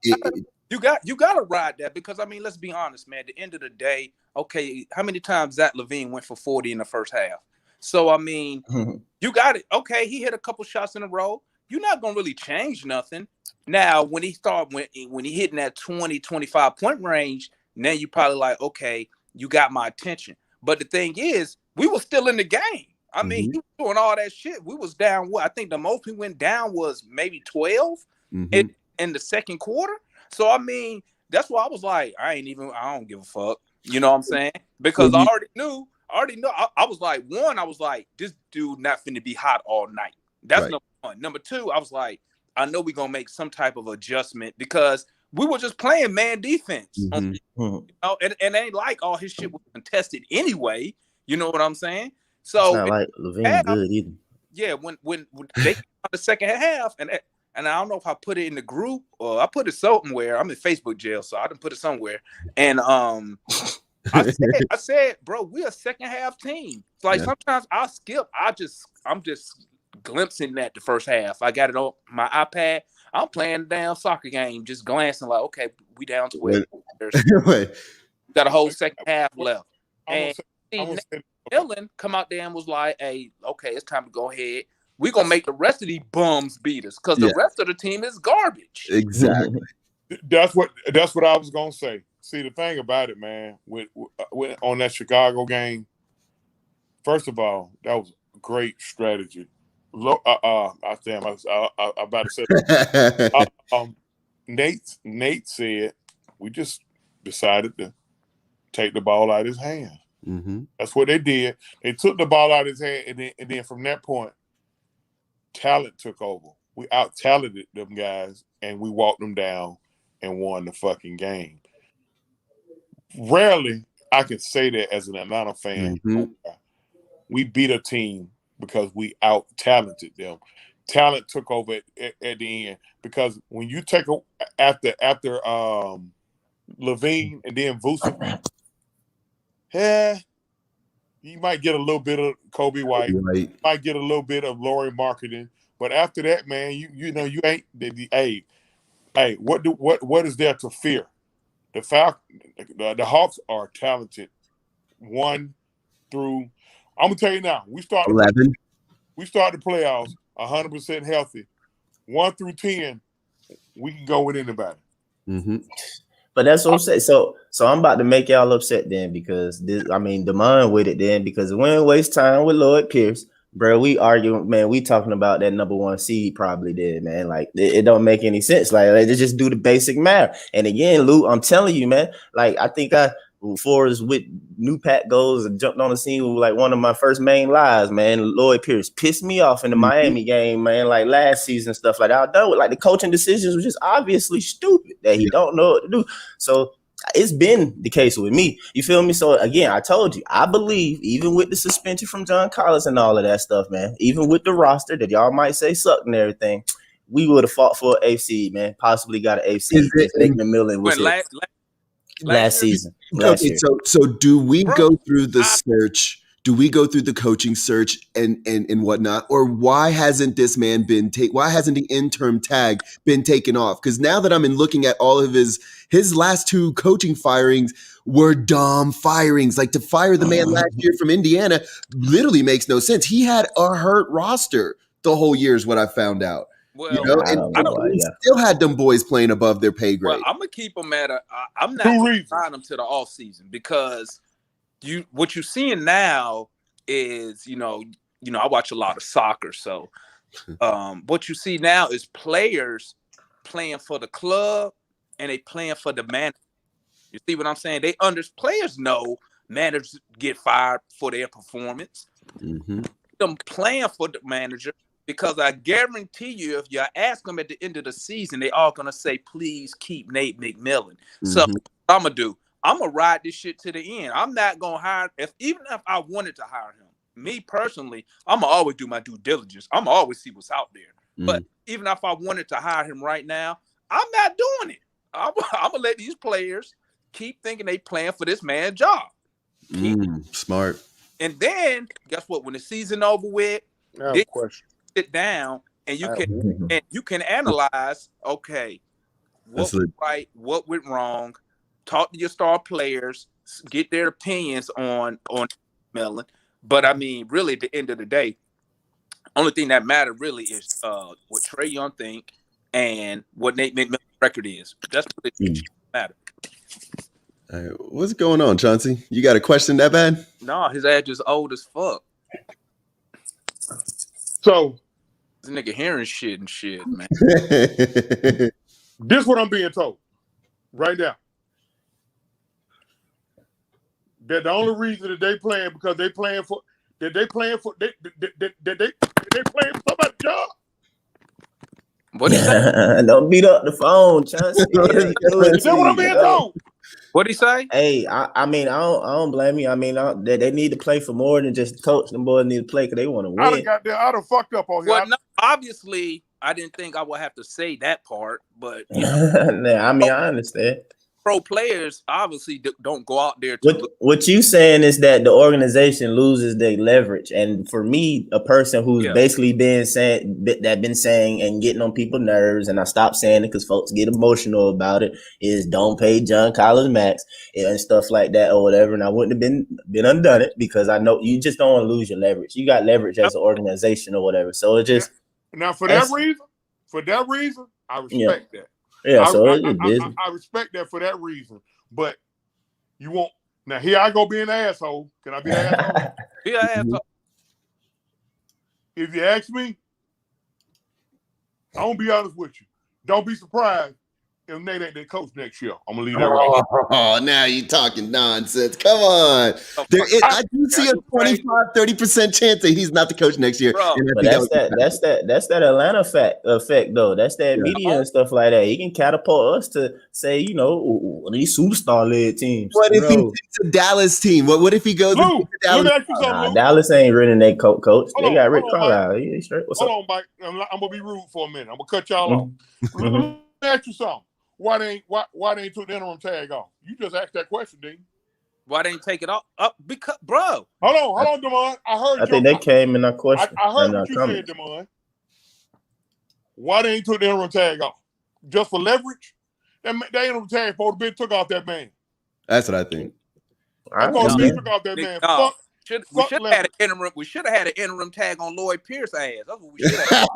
You got to ride that because I mean, let's be honest, man. At the end of the day, okay, how many times Zach LaVine went for 40 in the first half? So I mean, you got it. Okay, he hit a couple shots in a row. You're not gonna really change nothing. Now, when he hitting that 20, 25 point range, then you probably like, okay, you got my attention. But the thing is, we were still in the game. I mean, he was doing all that shit. We was down. What I think the most we went down was maybe 12 in the second quarter. So I mean, that's why I was like, I don't give a fuck. You know what I'm saying? Because I already know. I was like, this dude not finna be hot all night. That's number one. Number two, I was like, I know we're gonna make some type of adjustment because we were just playing man defense. You know, and it ain't like all his shit was contested anyway. You know what I'm saying? So it's not like LaVine good either. Yeah, when they came out the second half, and I don't know if I put it in the group or I put it somewhere. I'm in Facebook jail, so I didn't put it somewhere. And I said, bro, we're a second half team. It's like sometimes I'll skip. I'm just glimpsing that the first half. I got it on my iPad. I'm playing the damn soccer game, just glancing like, okay, we down 12. Got a whole second half left. And Dylan come out there and was like, hey, okay, it's time to go ahead. We're going to make the rest of these bums beat us because the rest of the team is garbage. Exactly. That's what I was going to say. See, the thing about it, man, with on that Chicago game, first of all, that was great strategy. I about to say Nate said we just decided to take the ball out of his hand. That's what they did. They took the ball out of his hand, and then from that point, talent took over. We out-talented them guys, and we walked them down and won the fucking game. Rarely I can say that as an Atlanta fan. We beat a team because we out-talented them. Talent took over at the end because when you take after LaVine and then Vucevic, you might get a little bit of Kobe White, you might get a little bit of Laurie Marketing, but after that, man, you know you ain't. Hey, what is there to fear? The Hawks are talented. 1 through, I'm gonna tell you now, we start 11. We start the playoffs 100% healthy. 1 through 10, we can go with anybody. But that's what I'm saying. So I'm about to make y'all upset then because Damon with it then because we ain't waste time with Lloyd Pierce, bro. We arguing, man. We talking about that number 1 seed probably did, man. Like it don't make any sense. Like they just do the basic math. And again, Lou, I'm telling you, man. Like I think before as with new Pac goes and jumped on the scene with like one of my first main lies, man. Lloyd Pierce pissed me off in the Miami game, man. Like last season, stuff like that. I done with like the coaching decisions was just obviously stupid that he don't know what to do. So it's been the case with me. You feel me? So again, I told you, I believe even with the suspension from John Collins and all of that stuff, man, even with the roster that y'all might say sucked and everything, we would have fought for an AFC, man. Possibly got an AFC if Nick McMillan was here. Last season. Last year. So do we go through the search? Do we go through the coaching search and whatnot? Or why hasn't this man why hasn't the interim tag been taken off? Because now that I'm looking at all of his last 2 coaching firings were dumb firings. Like to fire the man last year from Indiana literally makes no sense. He had a hurt roster the whole year is what I found out. Well, you know, and he still had them boys playing above their pay grade. Well, I'm gonna keep them at I'm not going to sign them to the off season because what you're seeing now is I watch a lot of soccer, so what you see now is players playing for the club and they playing for the manager. You see what I'm saying? Players know managers get fired for their performance. Mm-hmm. Them playing for the manager. Because I guarantee you, if you ask them at the end of the season, they all gonna say, "Please keep Nate McMillan." Mm-hmm. So what I'm gonna do, I'm gonna ride this shit to the end. I'm not gonna hire even if I wanted to hire him. Me personally, I'm gonna always do my due diligence. I'm gonna always see what's out there. Mm-hmm. But even if I wanted to hire him right now, I'm not doing it. I'm gonna let these players keep thinking they playing for this man's job. Smart. And then guess what? When the season over with, sit down and you can analyze, okay, what went right, what went wrong, talk to your star players, get their opinions on Mellon. But I mean, really at the end of the day, only thing that matters really is what Trae Young think and what Nate McMillan's record is. That's what it matters. What's going on, Chauncey? You got a question that bad? No, his ass is old as fuck. So this nigga hearing shit and shit, man. This is what I'm being told right now. That the only reason that they playing because they playing for somebody's job. What is that? Don't beat up the phone, Chauncey. Is that what I'm being told? What'd he say? Hey, I mean, I don't blame you. I mean, they need to play for more than just coach. Them boys need to play because they want to win. I done fucked up on here. Well, no, obviously, I didn't think I would have to say that part, but I mean, I understand. Pro players obviously don't go out there. What you saying is that the organization loses their leverage, and for me, a person who's basically been saying and getting on people's nerves, and I stopped saying it because folks get emotional about it, is don't pay John Collins max and stuff like that or whatever. And I wouldn't have been undone it because I know you just don't want to lose your leverage. You got leverage as an organization or whatever. So it just now for that reason, I respect that. Yeah, I respect that for that reason. But you won't. Now, here I go being an asshole. Can I be an asshole? Be an asshole. If you ask me, I'm going to be honest with you. Don't be surprised if Nate ain't their coach next year. I'm going to leave that right. Oh, now you talking nonsense. Come on. I do see a 25-30% chance that he's not the coach next year. But that's that Atlanta effect though. That's that media and stuff like that. He can catapult us to say, these superstar-led teams. What if he takes a Dallas team? What if he goes to Dallas? Dallas ain't running their coach. They got Rick Carlisle. He straight. Hold on, Mike. I'm going to be rude for a minute. I'm going to cut y'all off. Let me ask you something. Why they ain't took the interim tag off? You just asked that question, didn't you? Why they ain't take it off? Because, bro. Hold on, Damon. I think they came in that question. I heard what you said, Damon. Why they ain't took the interim tag off? Just for leverage? That interim tag supposed to be took off that man. That's what I think. Took off that man. We should have had an interim tag on Lloyd Pierce's ass. That's what we should have.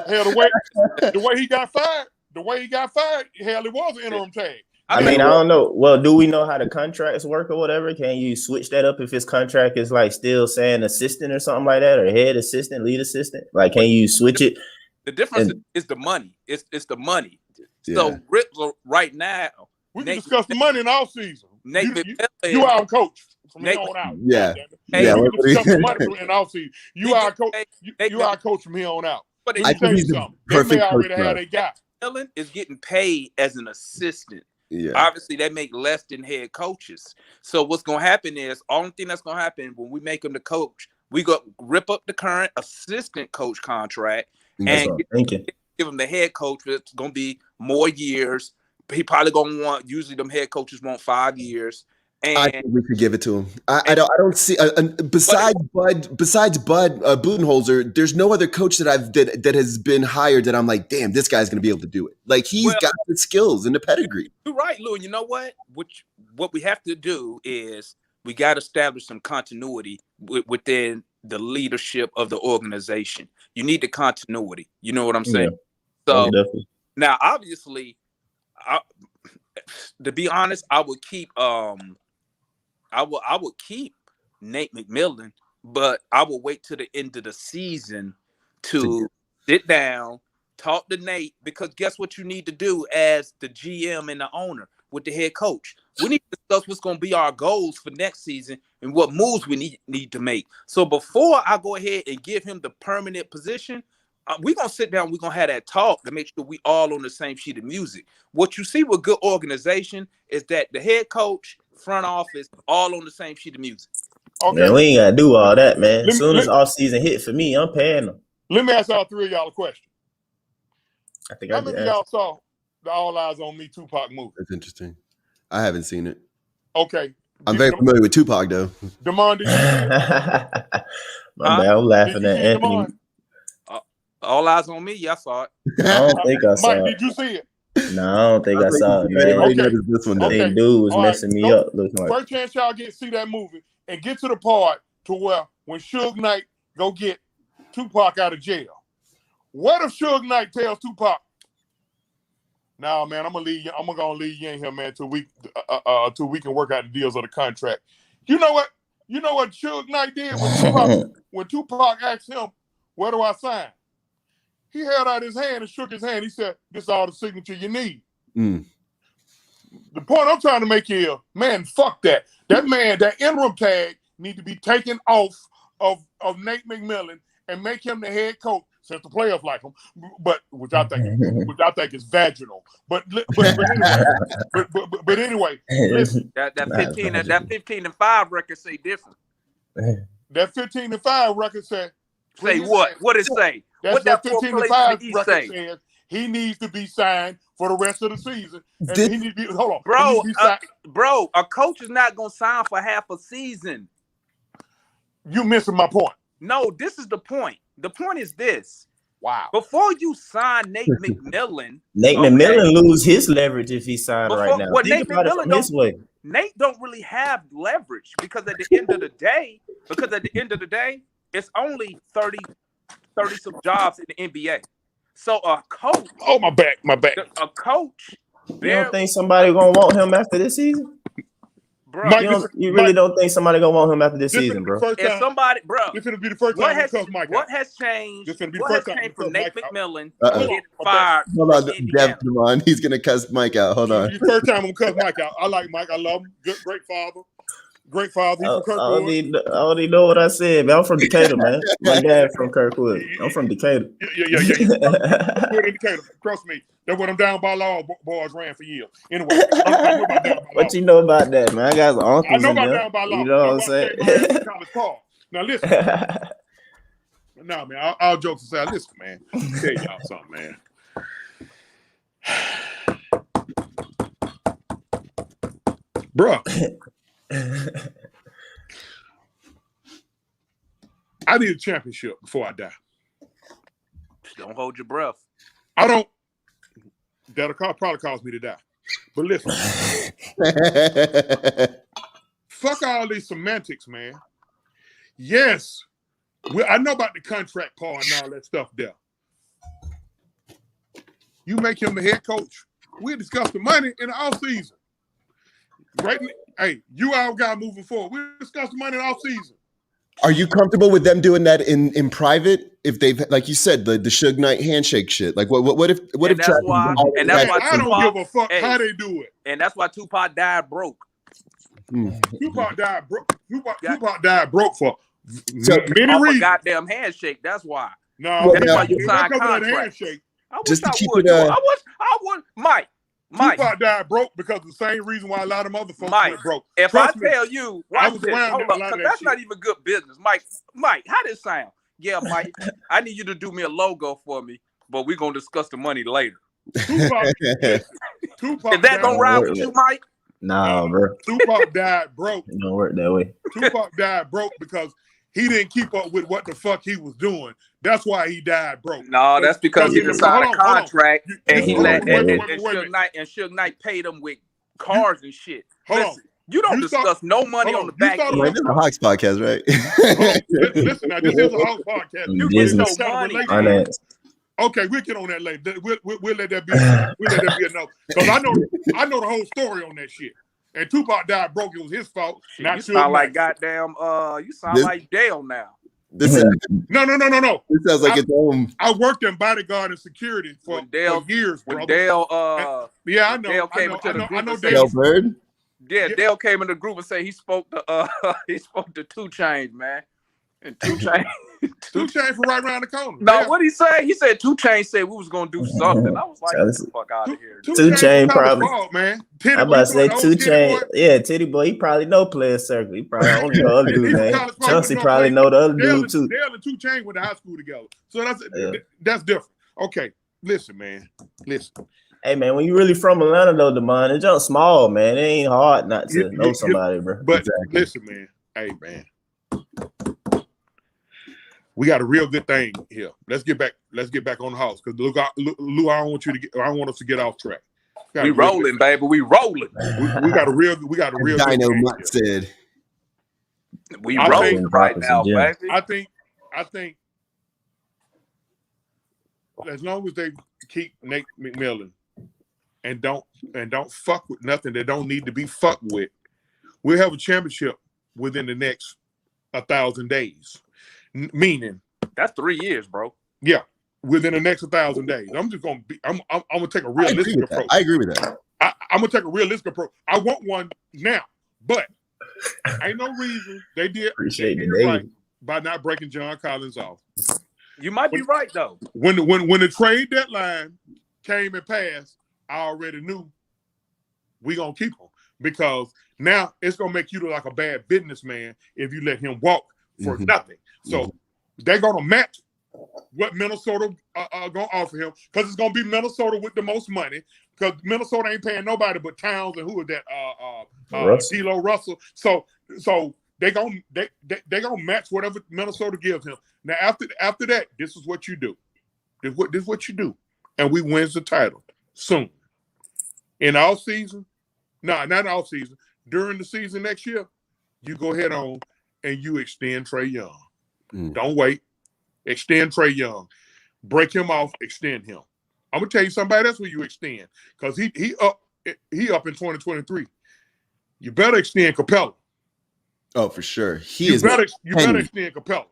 Hell, the way he got fired. the way he got fired, hell, it was an interim tag. I mean, I don't know. Well, do we know how the contracts work or whatever? Can you switch that up if his contract is like still saying assistant or something like that, or head assistant, lead assistant? Like, can you switch it? The difference is the money. It's the money. Yeah. So right now, we can discuss the money in all season. You our coach from here on out. Yeah. We can discuss the money in all season. You our coach. You our coach from here on out. But let me tell you something. They may already have their guy. Ellen is getting paid as an assistant. Yeah. Obviously, they make less than head coaches. So what's going to happen is, only thing that's going to happen when we make him the coach, we go rip up the current assistant coach contract and give him the head coach. It's going to be more years. He probably going to want, usually them head coaches want 5 years. And I think we could give it to him. I don't see besides Bud Budenholzer, there's no other coach that has been hired that I'm like, damn, this guy's gonna be able to do it. Like he's got the skills and the pedigree. You're right, Lou. And you know what? What we have to do is we got to establish some continuity within the leadership of the organization. You need the continuity. You know what I'm saying? Yeah. So now, obviously, to be honest, I would keep I would keep Nate McMillan, but I will wait till the end of the season to sit down, talk to Nate, because guess what you need to do as the GM and the owner with the head coach? We need to discuss what's going to be our goals for next season and what moves we need to make. So before I go ahead and give him the permanent position, we're going to sit down, we're going to have that talk to make sure we all on the same sheet of music. What you see with good organization is that the head coach, front office, all on the same sheet of music. Okay. Man, we ain't got to do all that, man. As soon as off season hit for me, I'm paying them. Let me ask all three of y'all a question. I think How many of y'all saw the All Eyes on Me Tupac movie? That's interesting. I haven't seen it. Okay. I'm very familiar with Tupac, though. Demond, did you see it? I'm laughing at Anthony. Demond? All Eyes on Me, yeah, I saw it. I don't think I saw Mike, it. did you see it? No, I don't think I saw it, man. This one, That dude was messing me up. Looking like. First chance y'all get to see that movie and get to the part to where when Suge Knight go get Tupac out of jail. What if Suge Knight tells Tupac, "Nah, man, I'm gonna leave you in here, man, till we can work out the deals of the contract." You know what Suge Knight did when Tupac asked him, "Where do I sign?" He held out his hand and shook his hand. He said, "This is all the signature you need." The point I'm trying to make here, man, fuck that. That interim tag need to be taken off of Nate McMillan and make him the head coach, since the players like him. But which I think is vaginal. But anyway, listen. That 15-5 record say different. That 15-5 record say. Say what? What it say? That's what 15-5 record says. He needs to be signed for the rest of the season. And he needs to be, hold on. Bro, a coach is not going to sign for half a season. You missing my point. No, this is the point. The point is this. Wow. Before you sign Nate McMillan. McMillan lose his leverage if he signed right now. Well, Nate McMillan Nate don't really have leverage because at the end of the day, it's only 30 some jobs in the NBA. So a coach. Oh, my back. A coach. You don't think somebody gonna want him after this season? Bro, you really don't think somebody gonna want him after this season, bro? If somebody, bro, this gonna be the first time what has changed? This gonna be the first time changed from Nate McMillan getting fired? Hold on, Devin, he's gonna cuss Mike out. Hold on. This is the first time I'm gonna cuss Mike out. I like Mike. I love him. Great father. Great father. He's from Kirkwood. I already know what I said, man. I'm from Decatur, man. My dad from Kirkwood. I'm from Decatur. Yeah. Kirkwood in Decatur. Trust me. That's what I'm down by law. Boys ran for years. Anyway, I know about down by law. What you know about that, man? I got some uncles. I know about down by law. You know what I'm saying? Now listen. No, man. All jokes aside, listen, man. I'll tell y'all something, man. Bruh. I need a championship before I die. Don't hold your breath. I don't. That'll probably cause me to die. But listen. Fuck all these semantics, man. Yes. I know about the contract part and all that stuff there. You make him the head coach. We discuss the money in the offseason. Right? Hey, you our guy moving forward. We discuss the money in the offseason. Are you comfortable with them doing that in private? If they've, like you said, the Suge Knight handshake shit. Like what if that's why I don't give a fuck how they do it. And that's why Tupac died broke. Tupac died broke. Tupac died broke for many reasons. Goddamn handshake. That's why. No, that's why you signed contracts. Just to keep it. I would. Mike. Tupac died broke because of the same reason why a lot of other folks went broke. If I tell you, I was around because that's not even good business. Mike, how does it sound? Yeah, Mike, I need you to do me a logo for me, but we're gonna discuss the money later. Tupac is that gonna ride with you, Mike? Nah, bro. Tupac died broke. It don't work that way. Tupac died broke because he didn't keep up with what the fuck he was doing. That's why he died broke. No, that's because he signed a contract and he let Suge Knight paid him with cars and shit. Listen, you don't discuss no money on the back end. This is a Hawks podcast, right? Listen, now this is a Hawks podcast. You get no money. Okay, we'll get on that later. We'll let that be. We'll let that be enough. Because I know the whole story on that shit. And Tupac died broke. It was his fault. Not you sound like goddamn. You sound like Dale now. No. This sounds like it's home. I worked in bodyguard and security for years, bro. Dale, I know. Dale came into the group. I know Dale Bird. Yeah, Dale came in the group and said he spoke to 2 Chainz, man. And 2 Chainz. 2 Chainz from right around the corner. No, what he say? He said 2 Chainz said we was gonna do something. I was like, get the fuck out of here. 2 Chainz probably. Man. I'm about to say 2 Chainz. Yeah, Titty Boy. He probably know Player Circle. He probably only know other dude name. Chelsea probably know the other dude too. Dale and 2 Chainz went to high school together, so that's different. Okay, listen, man. Listen. Hey man, when you really from Atlanta though, Demond, it's just small, man. It ain't hard not to know somebody, bro. But listen, man. Hey, man. We got a real good thing here. Let's get back on the house because Lou, I don't want us to get off track. We rolling, baby. We rolling. We got a real Dino Mutt said. We rolling right now, baby. I think as long as they keep Nate McMillan and don't fuck with nothing that don't need to be fucked with, we'll have a championship within the next 1,000 days. Meaning that's 3 years, bro. Yeah, within the next 1,000 days. I'm gonna take a realistic approach. I agree with that. I'm gonna take a realistic approach. I want one now, but ain't no reason they did right by not breaking John Collins off. You might be right though. When the trade deadline came and passed, I already knew we gonna keep him because now it's gonna make you look like a bad businessman if you let him walk for nothing. So they're gonna match what Minnesota gonna offer him because it's gonna be Minnesota with the most money because Minnesota ain't paying nobody but Towns and who is that? D'Lo Russell. So they gonna match whatever Minnesota gives him. Now after that, this is what you do. This is what you do, and we wins the title soon. In all season, not all season. During the season next year, you go ahead on and you extend Trae Young. Don't wait. Extend Trae Young. Break him off. Extend him. I'm gonna tell you somebody else where you extend because he up in 2023. You better extend Capella. Oh, for sure. You better extend Capella.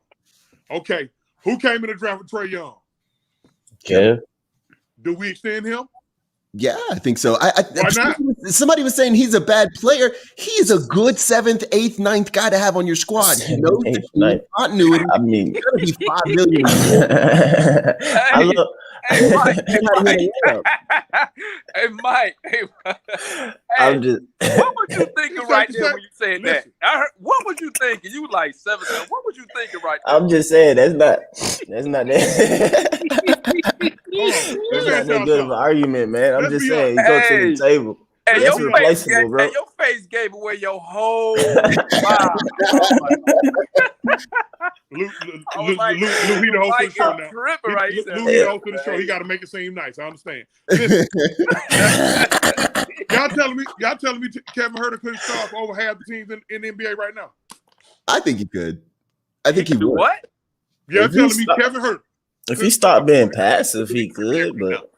Okay. Who came in the draft with Trae Young? Okay. Do we extend him? Yeah, I think so. Why not? Somebody was saying he's a bad player. He is a good 7th, 8th, 9th guy to have on your squad. He knows the continuity. I mean, it's gonna be $5 million. Mike. I'm just. What was you thinking right there when you said that? What was you thinking? You like 7? What was you thinking right there? I'm just saying that's not that. That's not that good of an argument, man. I'm just saying you go to the table. And your face gave away your whole vibe. Lou, he the host of the show now. Lou, he the host of the show. He got to make it seem nice. I understand. Listen, y'all telling me Kevin Huerter couldn't start for over half the teams in the NBA right now? I think he could. I think he would. What? Y'all telling me Kevin Huerter? If he stopped being passive, he could, but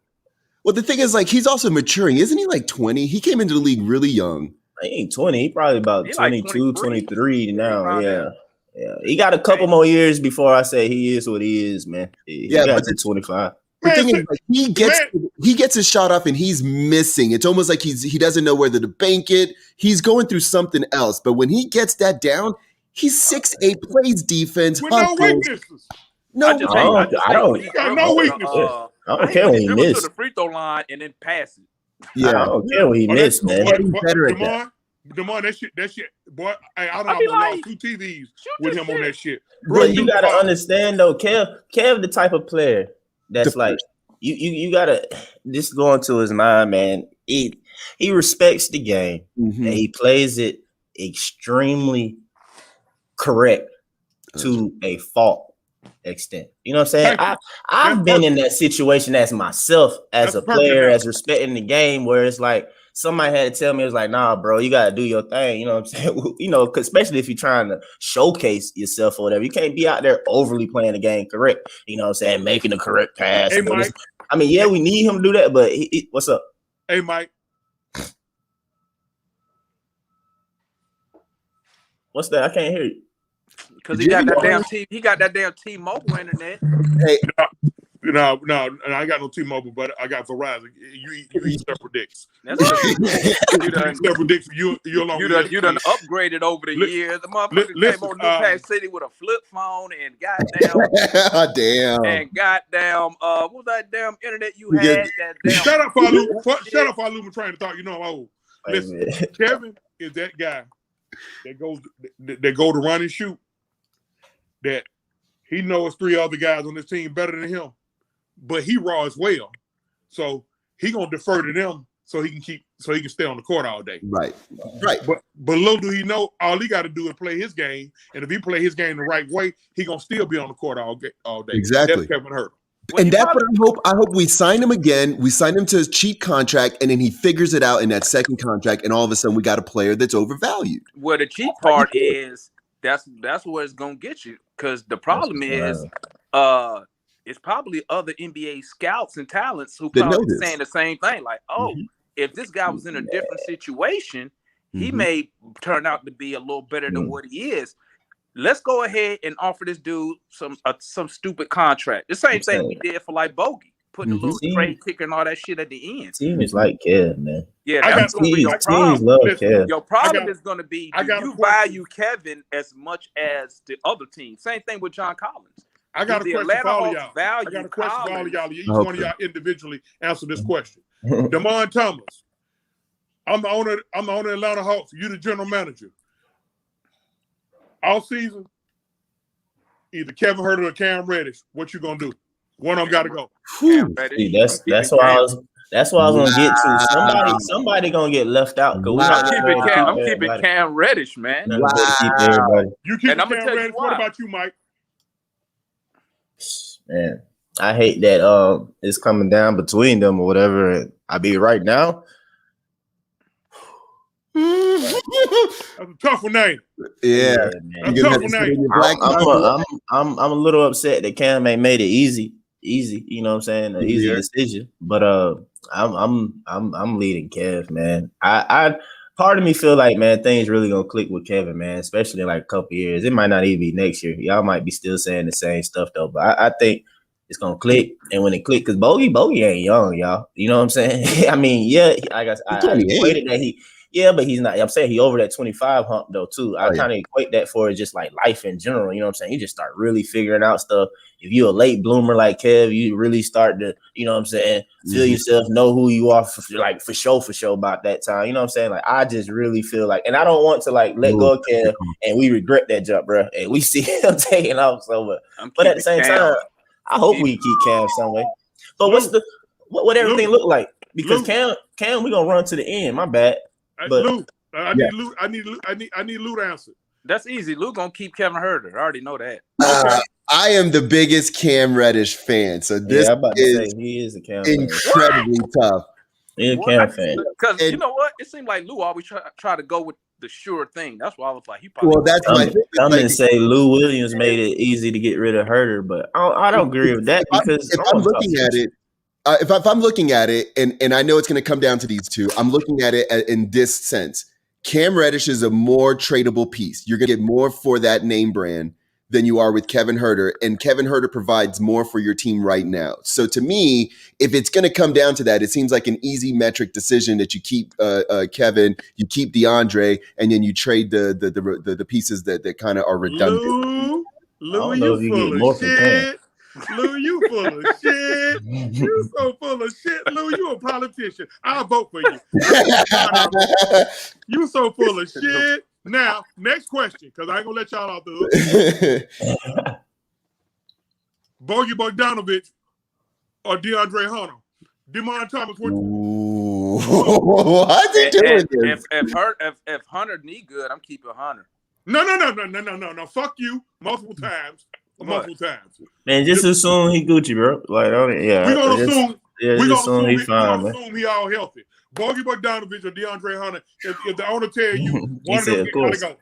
Well, the thing is, like, he's also maturing. Isn't he like 20? He came into the league really young. He ain't 20. He probably about He 22, like 23 now. around Yeah. there. Yeah. He got a couple more years before I say he is what he is, man. He got to 25. The thing is, like, he gets his shot off and he's missing. It's almost like he doesn't know whether to bank it. He's going through something else. But when he gets that down, he's 6'8", plays defense. With no weaknesses. No, I don't care when he missed. To the free throw line and then pass it. Yeah, I don't care when he missed, man. Better at that. Demar, that shit, boy. Hey, I I be don't like, lost 2 TVs with him on that shit. Bro, you gotta understand though, Kev the type of player that's like you gotta this going to his mind, man. He respects the game and he plays it extremely correct to a fault extent. You know what I'm saying? I've been in that situation as myself as a player, as respecting the game, where it's like somebody had to tell me, it was like, nah, bro, you gotta do your thing. You know what I'm saying? You know, especially if you're trying to showcase yourself or whatever. You can't be out there overly playing the game correct. You know what I'm saying? Making the correct pass. Hey, Mike. I mean, yeah, we need him to do that, but what's up? Hey, Mike. What's that? I can't hear you. Because he got that damn T-Mobile internet. Hey. No, I got no T-Mobile, but I got Verizon. You eat separate dicks. That's separate dicks. You done upgraded over the years. The motherfucker came on New Pac City with a flip phone and goddamn, what was that damn internet you had? That damn. Shut up, Falu. I'm trying to talk. You know I'm old. Listen, Kevin is that guy that go to run and shoot. That he knows 3 other guys on this team better than him. But he raw as well, so he gonna defer to them so he can stay on the court all day. Right. But little do he know, all he got to do is play his game, and if he play his game the right way, he gonna still be on the court all day. Exactly. That's Kevin Huerter. And that's what I hope. I hope we sign him again. We sign him to his cheap contract, and then he figures it out in that second contract, and all of a sudden we got a player that's overvalued. Well, the cheap part is that's what it's gonna get you, because the problem is it's probably other NBA scouts and talents who probably saying the same thing. Like, if this guy was in a different situation, he may turn out to be a little better than what he is. Let's go ahead and offer this dude some stupid contract. The same thing we did for like Bogey, putting a little trade kicker and all that shit at the end. Team is like Kev, man. Yeah, that's gonna be your problem. Your problem is going to be, do you value Kevin as much as the other team? Same thing with John Collins. I got a question for all of y'all. I got a question for all of y'all. Each one of y'all individually answer this question. Damon Thomas, I'm the owner of Atlanta Hawks. You the general manager. All season, either Kevin Huerter or Cam Reddish. What you gonna do? One of them got to go. See, that's what I was gonna get to. Somebody gonna get left out. I'm keeping Cam Reddish, man. You keep Cam Reddish. What about you, Mike? Man, I hate that it's coming down between them or whatever. And I be right now. That's a tough one name. Yeah, that's a tough one name. I'm a little upset that Cam ain't made it easy. You know what I'm saying? An easy decision. But I'm leading Kev, man. I part of me feel like, man, things really gonna click with Kevin, man, especially in like a couple years. It might not even be next year. Y'all might be still saying the same stuff though, but I think it's gonna click. And when it click, because Bogey ain't young, y'all. You know what I'm saying? I mean, yeah, I equated that but he's not. I'm saying he over that 25 hump though too. I kind of equate that for just like life in general. You know what I'm saying? You just start really figuring out stuff. If you're a late bloomer like Kev, you really start to, you know what I'm saying, feel yourself, know who you are for sure about that time. You know what I'm saying? Like, I just really feel like, and I don't want to like let go of Kev and we regret that jump, bro. And we see him taking off so much. But at the same time, I hope we keep Cam some way. But what everything look like? Because Cam, we gonna run to the end. My bad. But Lou, I need Lou to answer. That's easy. Lou gonna keep Kevin Huerter. I already know that. I am the biggest Cam Reddish fan, so this he is a Cam incredibly tough. He's a Cam fan. Because you know what? It seemed like Lou always try to go with the sure thing. That's why I was like, I'm gonna say Lou Williams made it easy to get rid of Huerter, but I don't agree with that because if I'm looking at it, if I'm looking at it, and I know it's going to come down to these two, I'm looking at it in this sense. Cam Reddish is a more tradable piece. You're going to get more for that name brand than you are with Kevin Huerter, and Kevin Huerter provides more for your team right now. So to me, if it's going to come down to that, it seems like an easy metric decision that you keep Kevin, you keep DeAndre, and then you trade the pieces that kind of are redundant. Lou, know you if you full get of more from Cam. shit. Lou, you full of shit. You so full of shit, Lou. You a politician. I'll vote for you. You so full of shit. Now, next question, because I ain't gonna let y'all off the hook. Bogey Bogdanovich or DeAndre Hunter? Demond Thomas, What's he doing this? If Hunter need good, I'm keeping Hunter. No. Fuck you. Multiple times. Man, just assume he Gucci, bro. Like, yeah. We're gonna assume. Yeah, We're just gonna assume he fine, man. assume he all healthy. Bogey Bogdanovich or DeAndre Hunter. If the owner tell you He one of said, them of course. gotta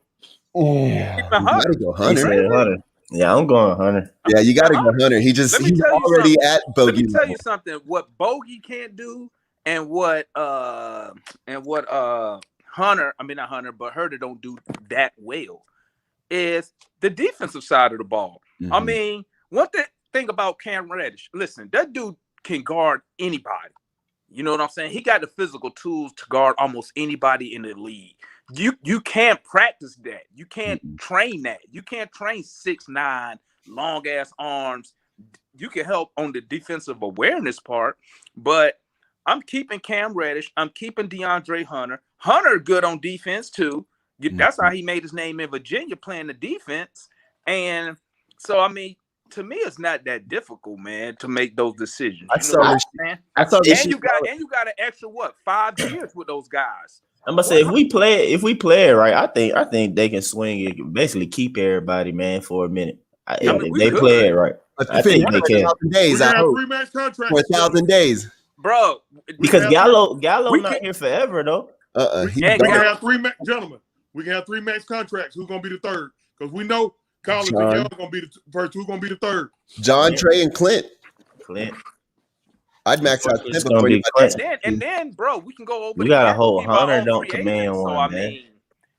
go. You gotta go He Hunter. said Hunter. Yeah, I'm going Hunter. Yeah, you gotta go Hunter. He's already at Bogey. Let me tell you something. What Bogey can't do, and what Hunter, I mean not Hunter, but Huerter don't do that well, is the defensive side of the ball. Mm-hmm. I mean, one thing about Cam Reddish, listen, that dude can guard anybody. You know what I'm saying? He got the physical tools to guard almost anybody in the league. You can't practice that. You can't train that. You can't train 6'9", long ass arms. You can help on the defensive awareness part, but I'm keeping Cam Reddish. I'm keeping DeAndre Hunter. Hunter good on defense too. That's how he made his name in Virginia, playing the defense. And so, I mean, to me, it's not that difficult, man, to make those decisions. You know what I'm saying? And you got an extra 5 years with those guys. I'm gonna say if we play it right, I think they can swing it, basically keep everybody, man, for a minute. If they play it right, I think they can. Days, I hope. 3-match contract for 1,000 days, bro. Because Gallo not here forever though. We can have 3 match, gentlemen. We can have 3-match contracts. Who's gonna be the third? Because we know Collins and Gallo gonna be the first. Who's gonna be the third? John, Trey, and Clint. I'd max out Clint before you. And then, bro, we can go over. We got a whole Hunter don't command one, man.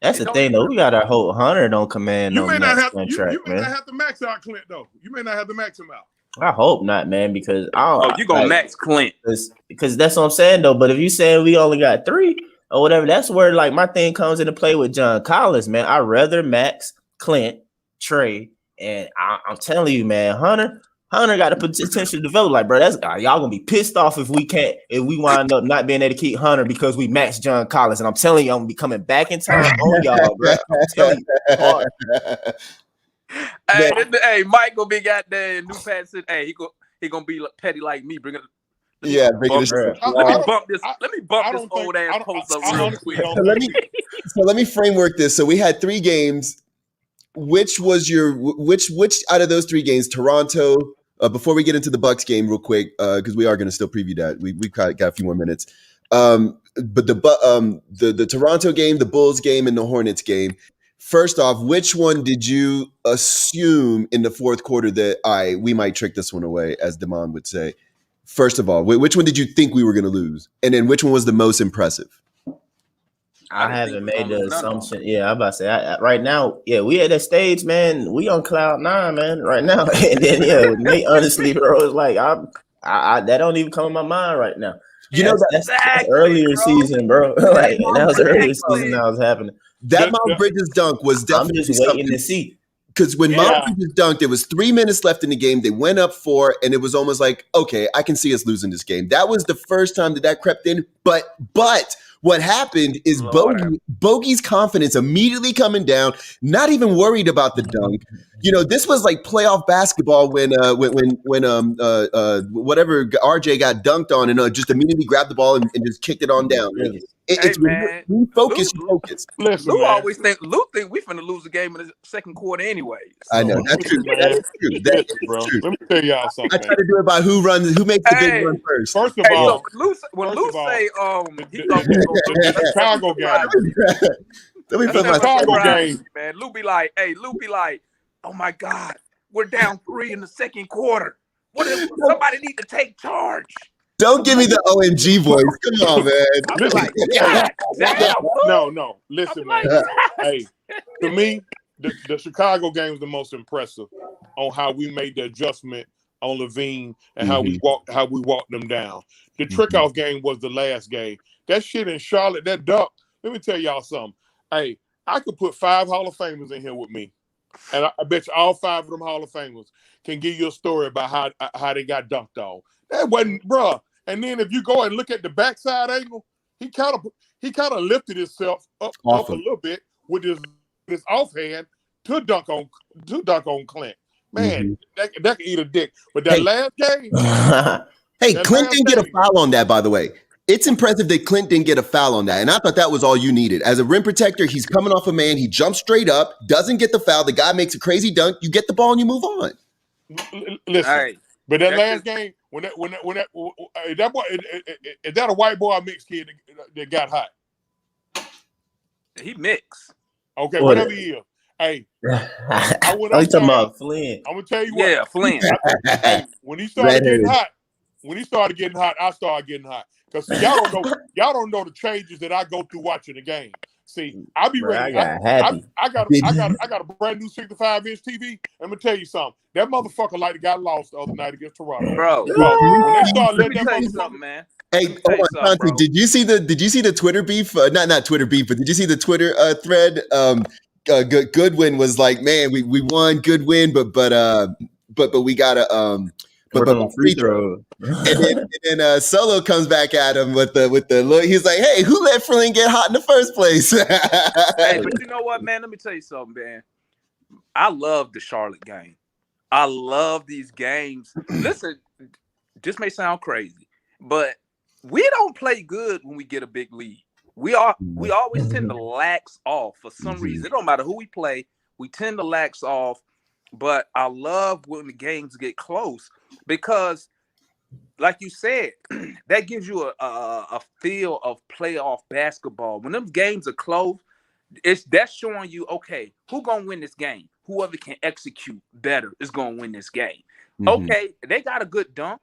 That's the thing, though. We got a whole Hunter don't command no max contract, you may not have to max out Clint, though. You may not have to max him out. I hope not, man, because you're gonna max Clint. Because that's what I'm saying, though. But if you saying we only got 3 or whatever, that's where like my thing comes into play with John Collins, man. I'd rather max Clint, Trey, and I'm telling you, man, Hunter got the potential to develop. Like, bro, y'all gonna be pissed off if we wind up not being able to keep Hunter because we maxed John Collins. And I'm telling you, I'm gonna be coming back in time on y'all, bro. I'm telling you. Hey, Mike gonna be goddamn new Pac City. Hey, he gonna be petty like me. Let me bump this old ass post up real quick. So let me framework this. So we had 3 games. Which out of those 3 games, Toronto? Before we get into the Bucks game, real quick, because we are going to still preview that. We've got a few more minutes. But the Toronto game, the Bulls game, and the Hornets game. First off, which one did you assume in the fourth quarter that we might trick this one away, as Damon would say? First of all, which one did you think we were going to lose, and then which one was the most impressive? I haven't made the assumption. Yeah, I'm about to say right now. Yeah, we at that stage, man. We on cloud 9, man, right now. And then me, honestly, bro, it's like I that don't even come in my mind right now. That's earlier season, bro. Like that was earlier season that was happening. That Miles Bridges dunk was definitely I'm just waiting to see. Because when Miles Bridges dunked, there was 3 minutes left in the game. They went up 4, and it was almost like, okay, I can see us losing this game. That was the first time that crept in. But what happened is Bogey's confidence immediately coming down, not even worried about the dunk. This was like playoff basketball when whatever RJ got dunked on and just immediately grabbed the ball and just kicked it on down. It's focus. Lou always think we finna lose the game in the second quarter anyway. So. I know that's true. That is true. Let me tell y'all something. I try to do it by who makes the big run first. First of all, when Lou say the Chicago game. Let me put my Chicago game, man. Lou be like, oh my God, we're down 3 in the second quarter. Somebody need to take charge. Don't give me the OMG voice. Come on, man. I'm like, God damn. No. Listen, I'm man. like, Hey, to me, the Chicago game was the most impressive on how we made the adjustment on Levine and how we walked them down. The trick-off game was the last game. That shit in Charlotte, that duck, let me tell y'all something. Hey, I could put 5 Hall of Famers in here with me. And I bet you all 5 of them Hall of Famers can give you a story about how they got dunked on. That wasn't, bruh. And then if you go and look at the backside angle, he kind of lifted himself up a little bit with his offhand to dunk on Clint. Man, that could eat a dick. But that last game, hey, Clint didn't get a foul on that, by the way. It's impressive that Clint didn't get a foul on that. And I thought that was all you needed. As a rim protector, he's coming off a man. He jumps straight up, doesn't get the foul. The guy makes a crazy dunk. You get the ball and you move on. Listen, right. But that last game, when that boy, is that a white boy or mixed kid that got hot? He mixed. Okay, whatever he is. Hey, I went you talking about Flynn? I'm gonna tell you what. Yeah, Flynn. Hey, when he started getting hot, I started getting hot. Because y'all don't know the changes that I go through watching the game. See, I be ready. I got a brand new 65-inch TV. I'm gonna tell you something. That motherfucker like the guy lost the other night against Toronto. Bro, when they start letting that motherfucker, man. Hey, Chauncey, did you see the Twitter beef? Not Twitter beef, but did you see the Twitter thread? Goodwin was like, "Man, we won, good win, but we gotta but free throw." and then Solo comes back at him with the look. He's like, "Hey, who let Flynn get hot in the first place?" Hey, but you know what, man? Let me tell you something, man. I love the Charlotte game. I love these games. Listen, this may sound crazy, but we don't play good when we get a big lead. We always tend to lax off for some reason. It don't matter who we play. We tend to lax off. But I love when the games get close because, like you said, that gives you a feel of playoff basketball. When them games are close, that's showing you, okay, who gonna win this game? Whoever can execute better is gonna win this game. Okay, they got a good dunk.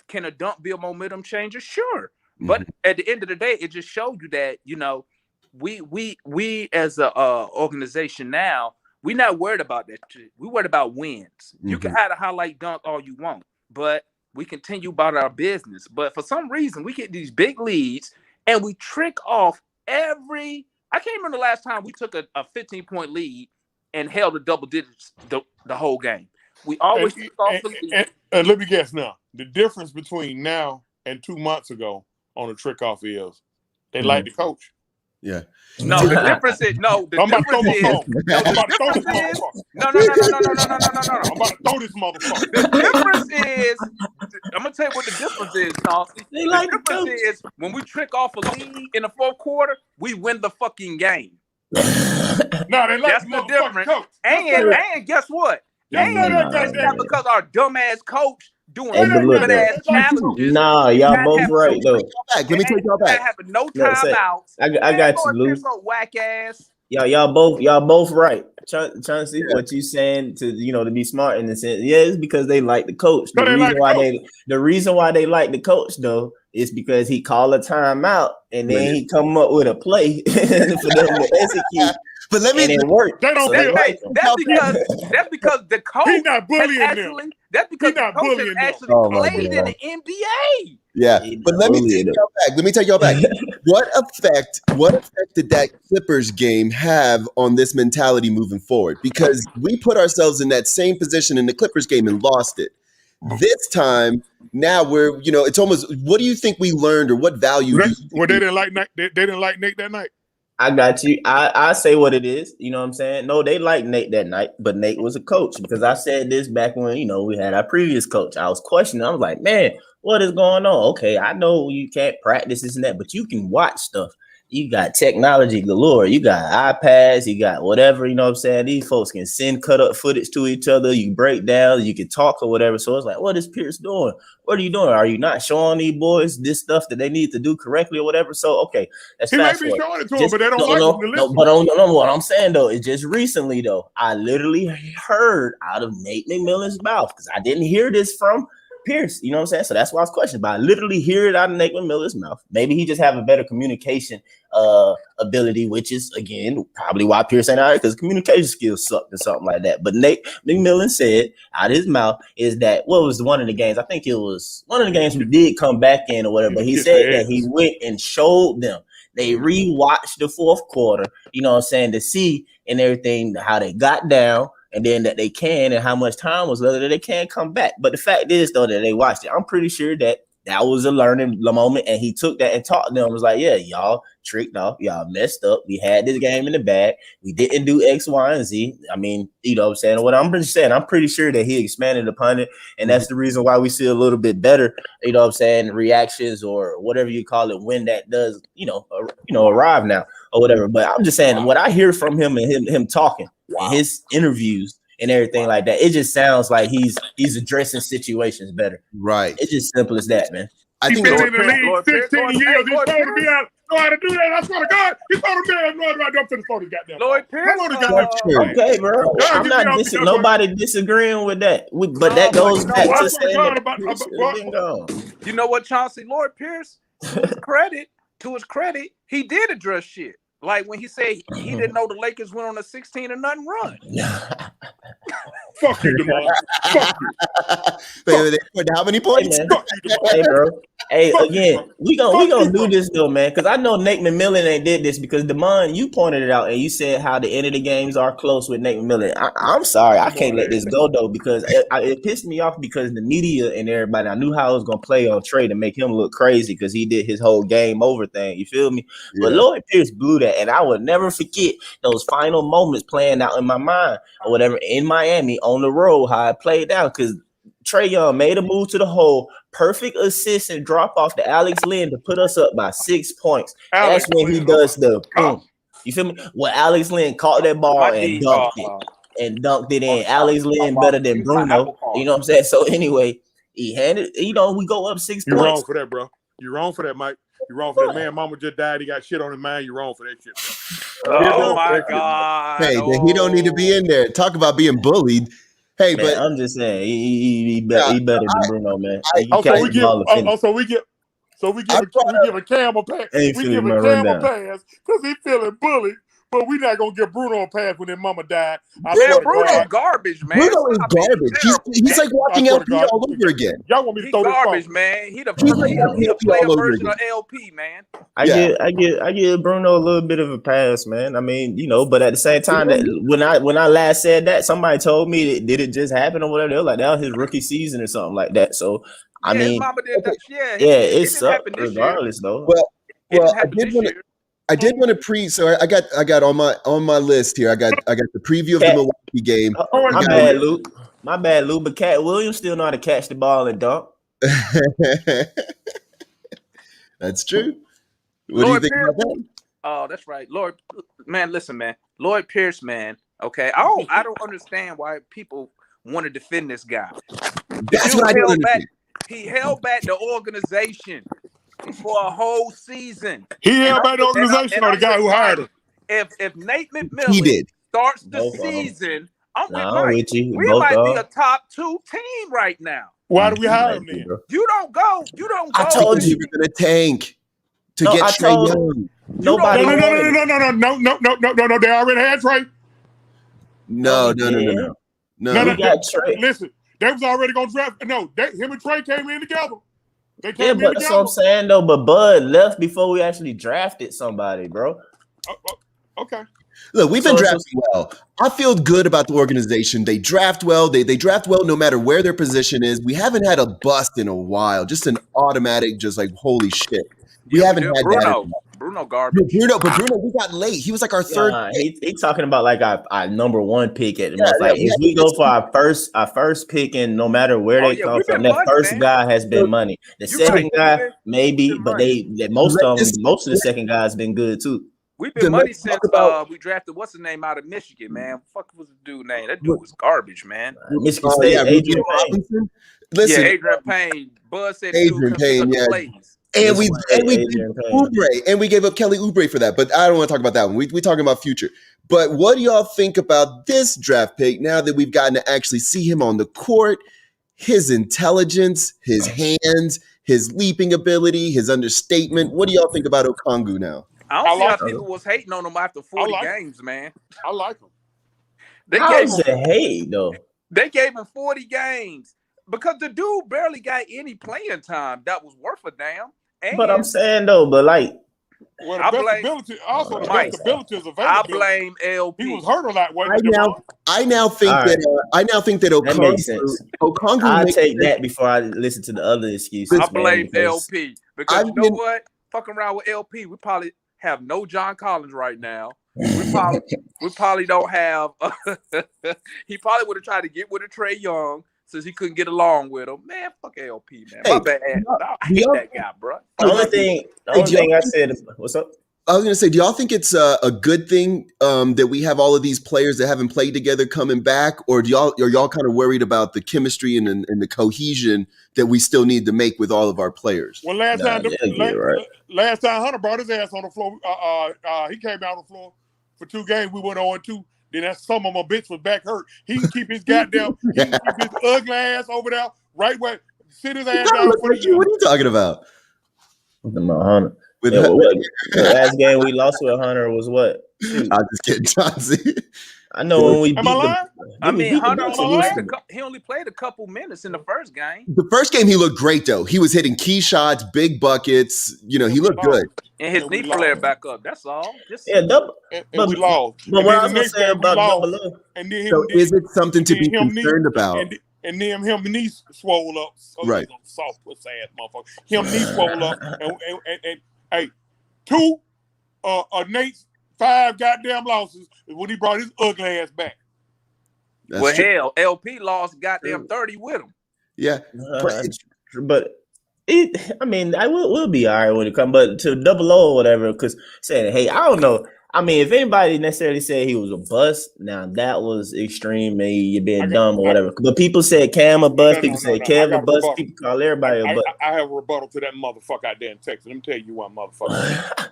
Can a dunk be a momentum changer? Sure. But at the end of the day, it just showed you that, you know, we as a organization now, we're not worried about that shit. We're worried about wins. You can have a highlight dunk all you want, but we continue about our business. But for some reason, we get these big leads and we trick off every. I can't remember the last time we took a 15-point lead and held a double digits the whole game. We always trick off the lead. And let me guess now. The difference between now and 2 months ago on the trick off is they like the coach. Yeah. No, the difference is no. The difference is no. I'm about to throw this motherfucker. The difference is, I'm gonna tell you what the difference is, Chauncey. The difference is when we trick off a lead in the fourth quarter, we win the fucking game. No, they like that's the difference. Coach. And guess what? That's not because our dumbass coach doing stupid ass challenges. Nah, y'all both right though. Let me take y'all back. Having no timeouts. I got you, Lou. Whack ass. Y'all both right. Trying to see what you saying to be smart in the sense. Yeah, it's because they like the coach. The reason why they like the coach though is because he call a timeout and then he come up with a play for them to execute. But let me work. They don't that's because the coach he's not bullying them. That's because the coach has actually played in the NBA. Yeah, but let me take y'all back. What effect did that Clippers game have on this mentality moving forward? Because we put ourselves in that same position in the Clippers game and lost it. This time, now we're, it's almost. What do you think we learned, or what value? Well, they didn't like Nate that night. I got you. I say what it is. You know what I'm saying? No, they liked Nate that night, but Nate was a coach because I said this back when, we had our previous coach. I was questioning. I was like, man, what is going on? Okay, I know you can't practice this and that, but you can watch stuff. You got technology galore. You got iPads. You got whatever, you know what I'm saying? These folks can send cut up footage to each other. You break down. You can talk or whatever. So it's like, what is Pierce doing? What are you doing? Are you not showing these boys this stuff that they need to do correctly or whatever? So, okay. He might be showing it to them, but they don't like him to listen. But what I'm saying, though, is just recently, though, I literally heard out of Nate McMillan's mouth, because I didn't hear this from Pierce. You know what I'm saying? So that's why I was questioning. But I literally hear it out of Nate McMillan's mouth. Maybe he just have a better communication ability, which is again probably why Pierce ain't out here, because communication skills sucked or something like that. But Nate McMillan said out of his mouth is that what was one of the games? I think it was one of the games we did come back in or whatever. But he said that he went and showed them. They rewatched the fourth quarter, you know what I'm saying, to see and everything how they got down, and then that they can and how much time was left that they can come back. But the fact is, though, that they watched it. I'm pretty sure that was a learning moment, and he took that and taught them. Was like, yeah, y'all tricked off, y'all messed up. We had this game in the bag. We didn't do X, Y, and Z. I mean, you know what I'm saying? What I'm just saying, I'm pretty sure that he expanded upon it, and that's the reason why we see a little bit better, you know what I'm saying, reactions or whatever you call it when that does, arrive now or whatever. But I'm just saying, what I hear from him and him talking in his interviews and everything like that, it just sounds like he's addressing situations better. Right. It's just simple as that, man. I think he's been in the league 16 years. He's told to be out. Know how to do that. I swear to God, he told him to know how to jump to the phone. Goddamn. Lloyd Pierce. Okay, bro. I'm not nobody disagreeing with that. But that goes back to saying you know what, Chauncey? Lloyd Pierce, to his credit, he did address shit. Like when he said he didn't know the Lakers went on a 16-0 run. Fuck you, DeMar. Fuck you. They put how many points? Hey, bro. Hey, again, we gonna do this though, man. Because I know Nate McMillan ain't did this because Damon, you pointed it out and you said how the end of the games are close with Nate McMillan. I'm sorry, I can't let this go though because it pissed me off because the media and everybody, I knew how I was gonna play on Trey to make him look crazy because he did his whole game over thing. You feel me? Yeah. But Lloyd Pierce blew that, and I would never forget those final moments playing out in my mind or whatever in Miami on the road, how I played out because Trae Young made a move to the hole, perfect assist and drop off to Alex Lynn to put us up by 6 points. That's when he does the boom. You feel me? Well, Alex Lynn caught that ball and dunked it in. Alex Lynn better than Bruno. You know what I'm saying? So anyway, he handed. We go up 6 points. You're wrong for that, bro. You're wrong for that, Mike. You're wrong for that. Man, mama just died. He got shit on his mind. You're wrong for that shit, bro. Oh my God. Hey, he don't need to be in there. Talk about being bullied. Hey, man, but I'm just saying he better than Bruno, man. So we give a Cam a pass. We give a Cam a pass because he's feeling bullied. But we're not gonna give Bruno a pass when his mama died. Bruno's garbage, man. Bruno is garbage. He's like watching LP all over again. Y'all want me to throw garbage, man. He the player version of LP, man. I give Bruno a little bit of a pass, man. I mean, but at the same time, that when I last said that, somebody told me did it just happen or whatever. They were like, that was his rookie season or something like that. So I mean, mama did that. It sucked regardless, though. Well, I did want to so I got on my list here. I got the preview of the Milwaukee game. My bad, Lou. But Cat Williams still know how to catch the ball and dunk. That's true. What do you think about that? Oh, that's right, Lloyd. Man, listen, man. Lloyd Pierce, man. Okay, I don't understand why people want to defend this guy. That's what I don't understand. He held back the organization for a whole season. He held back the organization or the guy who hired him? If Nate McMillan starts the season, I'm with Mike. We might be a top 2 team right now. Why do we hire him then? You don't go. I told you we're gonna tank to get Trae Young. Nobody. No. They already had Trae. No. We got Trae. Listen, they was already gonna draft. No, him and Trae came in together. But that's what I'm saying though. But Bud left before we actually drafted somebody, bro. Okay. Look, we've been drafting well. I feel good about the organization. They draft well. They draft well no matter where their position is. We haven't had a bust in a while. Just an automatic, just like holy shit. We haven't had Bruno. Bruno garbage. Bruno, we got late. He was like our third. He's talking about like our number 1 pick at the most. Like if we go for our first pick, and no matter where they come from, that first guy has been money. The second guy maybe, but most of the second guys been good too. We've been money since we drafted what's the name out of Michigan, man. Fuck was the dude name? That dude was garbage, man. Michigan State, Adrian Payne. Listen, Adrian Payne. Bud said Adrian Payne, And we gave up Kelly Oubre for that, but I don't want to talk about that one. We talking about future. But what do y'all think about this draft pick now that we've gotten to actually see him on the court? his intelligence, his hands, his leaping ability, his understatement. What do y'all think about Okongwu now? I don't see how people was hating on him after 40 games, man. I like him. How's the hate though? They gave him 40 games because the dude barely got any playing time that was worth a damn. And but I'm saying though, but like, well, the best ability is available. I blame LP. He was hurt a lot. I now think that Okongwu. I'll take that before I listen to the other excuses. I blame LP because you know what? Fuck around with LP, we probably have no John Collins right now. We probably don't have. He probably would have tried to get with a Trae Young since he couldn't get along with him. Man, fuck LP, man. My bad. I hate that guy, bro. The only thing I said, what's up? I was going to say, do y'all think it's a good thing that we have all of these players that haven't played together coming back, or are y'all kind of worried about the chemistry and the cohesion that we still need to make with all of our players? Well, last time Hunter brought his ass on the floor, he came out on the floor for 2 games. We went 0-2. Then that some of my bitch was back hurt. He can keep his goddamn, keep his ugly ass over there, right where, sit his ass down. What are you talking about? Hunter. The last game we lost with Hunter was what? I was just kidding, Chauncey. I know when we Am I lying? I mean, Hunter he only played a couple minutes in the first game. The first game he looked great though. He was hitting key shots, big buckets. You know, he looked good. And his knee flared back up. That's all. But we lost. But what I was gonna say about double up. So is it something to be concerned about? And then him knees swole up. Right. Soft pussy ass motherfucker. Him knees swole up. And hey, 2 Nate's 5 goddamn losses is when he brought his ugly ass back. That's true. Hell, LP lost goddamn 30 with him. Yeah. But I mean, I will be all right when it comes, but to double O or whatever, because saying, hey, I don't know. I mean, if anybody necessarily said he was a bust, now that was extreme. Maybe you're being dumb or whatever. But people said Cam a bust. People said Kev a bust. People call everybody a bust. I have a rebuttal to that motherfucker out there in Texas. Let me tell you one, motherfucker.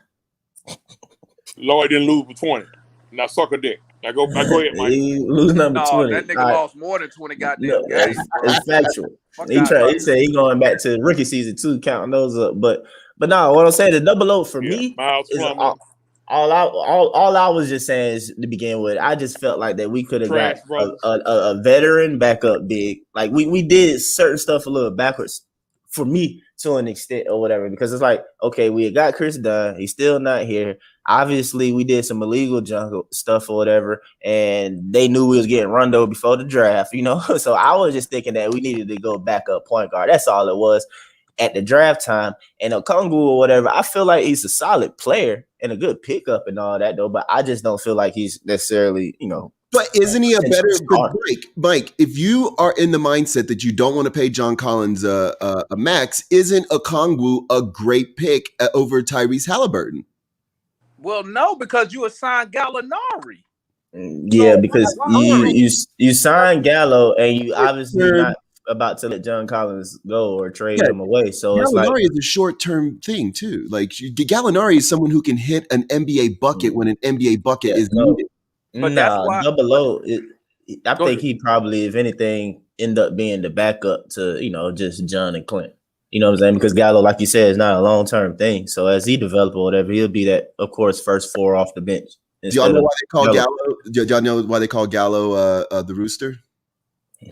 Lloyd didn't lose for 20. Now suck a dick. Now go ahead, Mike. He lose number 20. That nigga lost more than 20 goddamn games. It's factual. He said he going back to rookie season 2, counting those up. But no, what I'm saying, the double O for me is all I was just saying is to begin with, I just felt like that we could have got a veteran backup big. Like we did certain stuff a little backwards for me to an extent or whatever, because it's like, okay, we got Chris Dunn, he's still not here. Obviously, we did some illegal junk stuff or whatever, and they knew we was getting Rondo before the draft, you know. So I was just thinking that we needed to go back up point guard. That's all it was at the draft time. And Okongwu or whatever, I feel like he's a solid player and a good pickup and all that, though. But I just don't feel like he's necessarily, you know. But isn't he a better Mike? If you are in the mindset that you don't want to pay John Collins a max, isn't Okongwu a great pick over Tyrese Halliburton? Well, no, because you assigned Gallinari. Yeah, so, because you signed Gallo and you obviously not about to let John Collins go or trade him away. So Gallinari is a short-term thing too. Like Gallinari is someone who can hit an NBA bucket when an NBA bucket is needed. But that's why double O. I think he probably, if anything, end up being the backup to, you know, just John and Clint. You know what I'm saying? Because Gallo, like you said, is not a long-term thing. So as he develops or whatever, he'll be that, of course, first 4 off the bench. Do y'all know why they call Gallo? Do y'all know why they call Gallo the Rooster?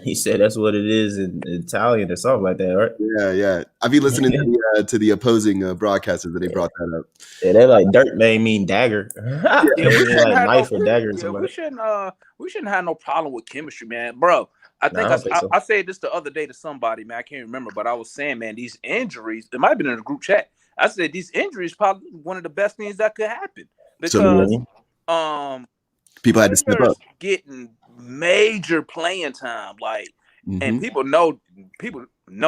He said that's what it is in Italian or something like that, right? Yeah. I've been listening to the opposing broadcasters that they brought that up. Yeah, they're like dirt may mean dagger. We shouldn't have no problem with chemistry, man, bro. I said this the other day to somebody, man. I can't remember, but I was saying, man, these injuries. It might have been in a group chat. I said these injuries probably one of the best things that could happen because people had to step up, getting major playing time, like, and people know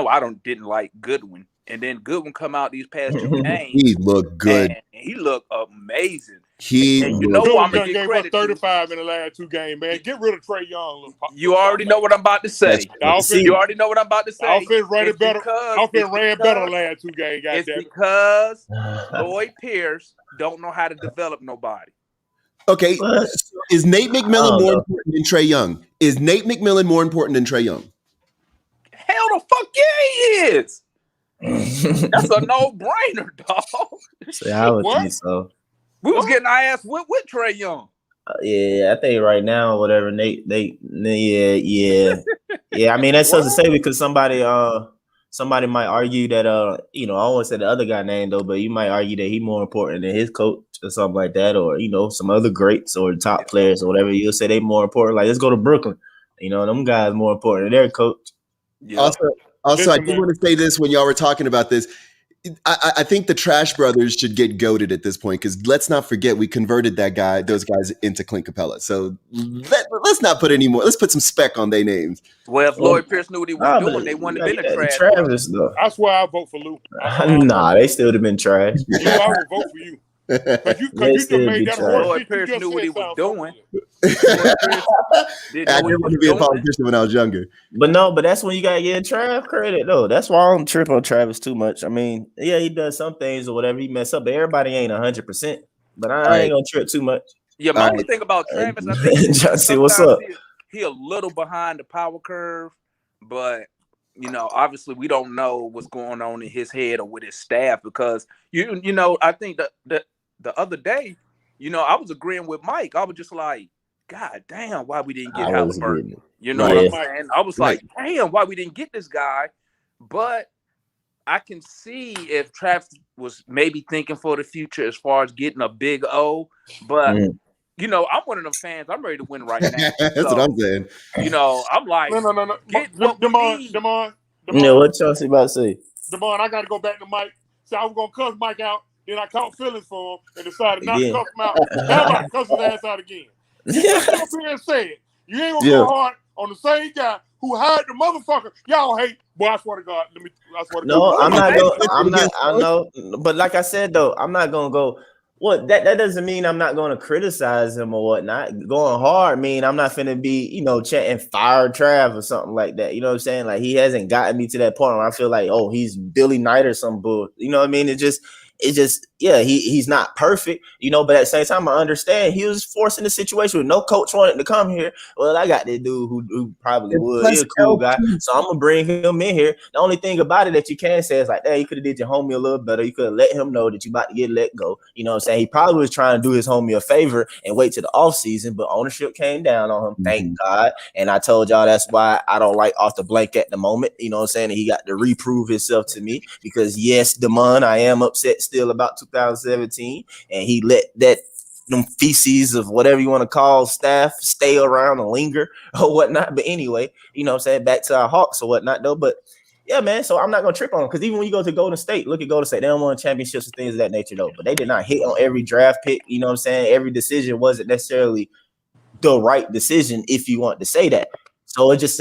I didn't like Goodwin, and then Goodwin come out these past 2 games. He looked good. He looked amazing. I'm gonna give him 35 in the last 2 games, man. Get rid of Trae Young. You already know what I'm about to say. You already know what I'm about to say. Offense ran better the last 2 games. It's because Lloyd Pierce don't know how to develop nobody. Okay, is Nate McMillan more important than Trae Young? Is Nate McMillan more important than Trae Young? Hell Fuck yeah, he is. That's a no-brainer, dog. So I would What? think so. We was getting our ass with Trey Young. Yeah, I think right now, whatever yeah. I mean, that's tough to say because somebody might argue that I don't want to say the other guy name though, but you might argue that he's more important than his coach or something like that, or some other greats or top players or whatever. You'll say they more important. Like, let's go to Brooklyn. Them guys more important than their coach. Yeah. Also, I do want to say this when y'all were talking about this. I think the Trash Brothers should get goated at this point because let's not forget we converted those guys into Clint Capella. So let's not put any more. Let's put some spec on their names. Well, if Lloyd Pierce knew what he was doing, they wouldn't have been a trash. Travis though. That's why I vote for Lou. Nah, they still would have been trash. Lou, I would vote for you. Because you just made that horse. Lloyd Pierce knew what he was doing. I didn't want to be a politician when I was younger. But that's when you gotta give Trav credit though. That's why I don't trip on Travis too much. I mean, yeah, he does some things or whatever, he mess up, but everybody ain't 100%. But I ain't gonna trip too much. Yeah, my only thing about Travis, I think Johnson, what's up? He a little behind the power curve, but obviously we don't know what's going on in his head or with his staff because I think that the other day, I was agreeing with Mike. I was just like, God damn, why we didn't get Halliburton? You know what I'm saying? I was like, damn, why we didn't get this guy? But I can see if Travis was maybe thinking for the future as far as getting a big O. But, I'm one of them fans. I'm ready to win right now. That's what I'm saying. I'm like, No. Get what we need. Demond. Yeah, what Chelsea about to say? Demond, I got to go back to Mike. So I was going to cuss Mike out. Then I caught feelings for him and decided not to cuss him out. Now I'm about to cuss his ass out again. That's being said, you ain't gonna go hard on the same guy who hired the motherfucker. Y'all hate. Boy, I swear to God. No, I'm not going. I know, but like I said though, I'm not gonna go. What that doesn't mean I'm not going to criticize him or whatnot. Going hard mean I'm not finna be chanting fire Trav or something like that. You know what I'm saying? Like, he hasn't gotten me to that point where I feel like, oh, he's Billy Knight or some bull. You know what I mean? It just he's not perfect, but at the same time I understand he was forced in the situation with no coach wanting to come here. Well, I got this dude who probably would. He's a cool guy, so I'm gonna bring him in here. The only thing about it that you can say is like, hey, you could have did your homie a little better. You could have let him know that you about to get let go. You know what I'm saying? He probably was trying to do his homie a favor and wait till the off season, but ownership came down on him. Thank God. And I told y'all that's why I don't like Off the Blank at the moment. You know what I'm saying? And he got to reprove himself to me because yes, Demond, I am upset still about 2017, and he let them feces of whatever you want to call staff stay around and linger or whatnot. But anyway, you know what I'm saying, back to our Hawks or whatnot though. But yeah, man, so I'm not gonna trip on him because even when you go to Golden State, look at Golden State, they don't win championships and things of that nature though. But they did not hit on every draft pick. You know what I'm saying? Every decision wasn't necessarily the right decision if you want to say that. So I'm just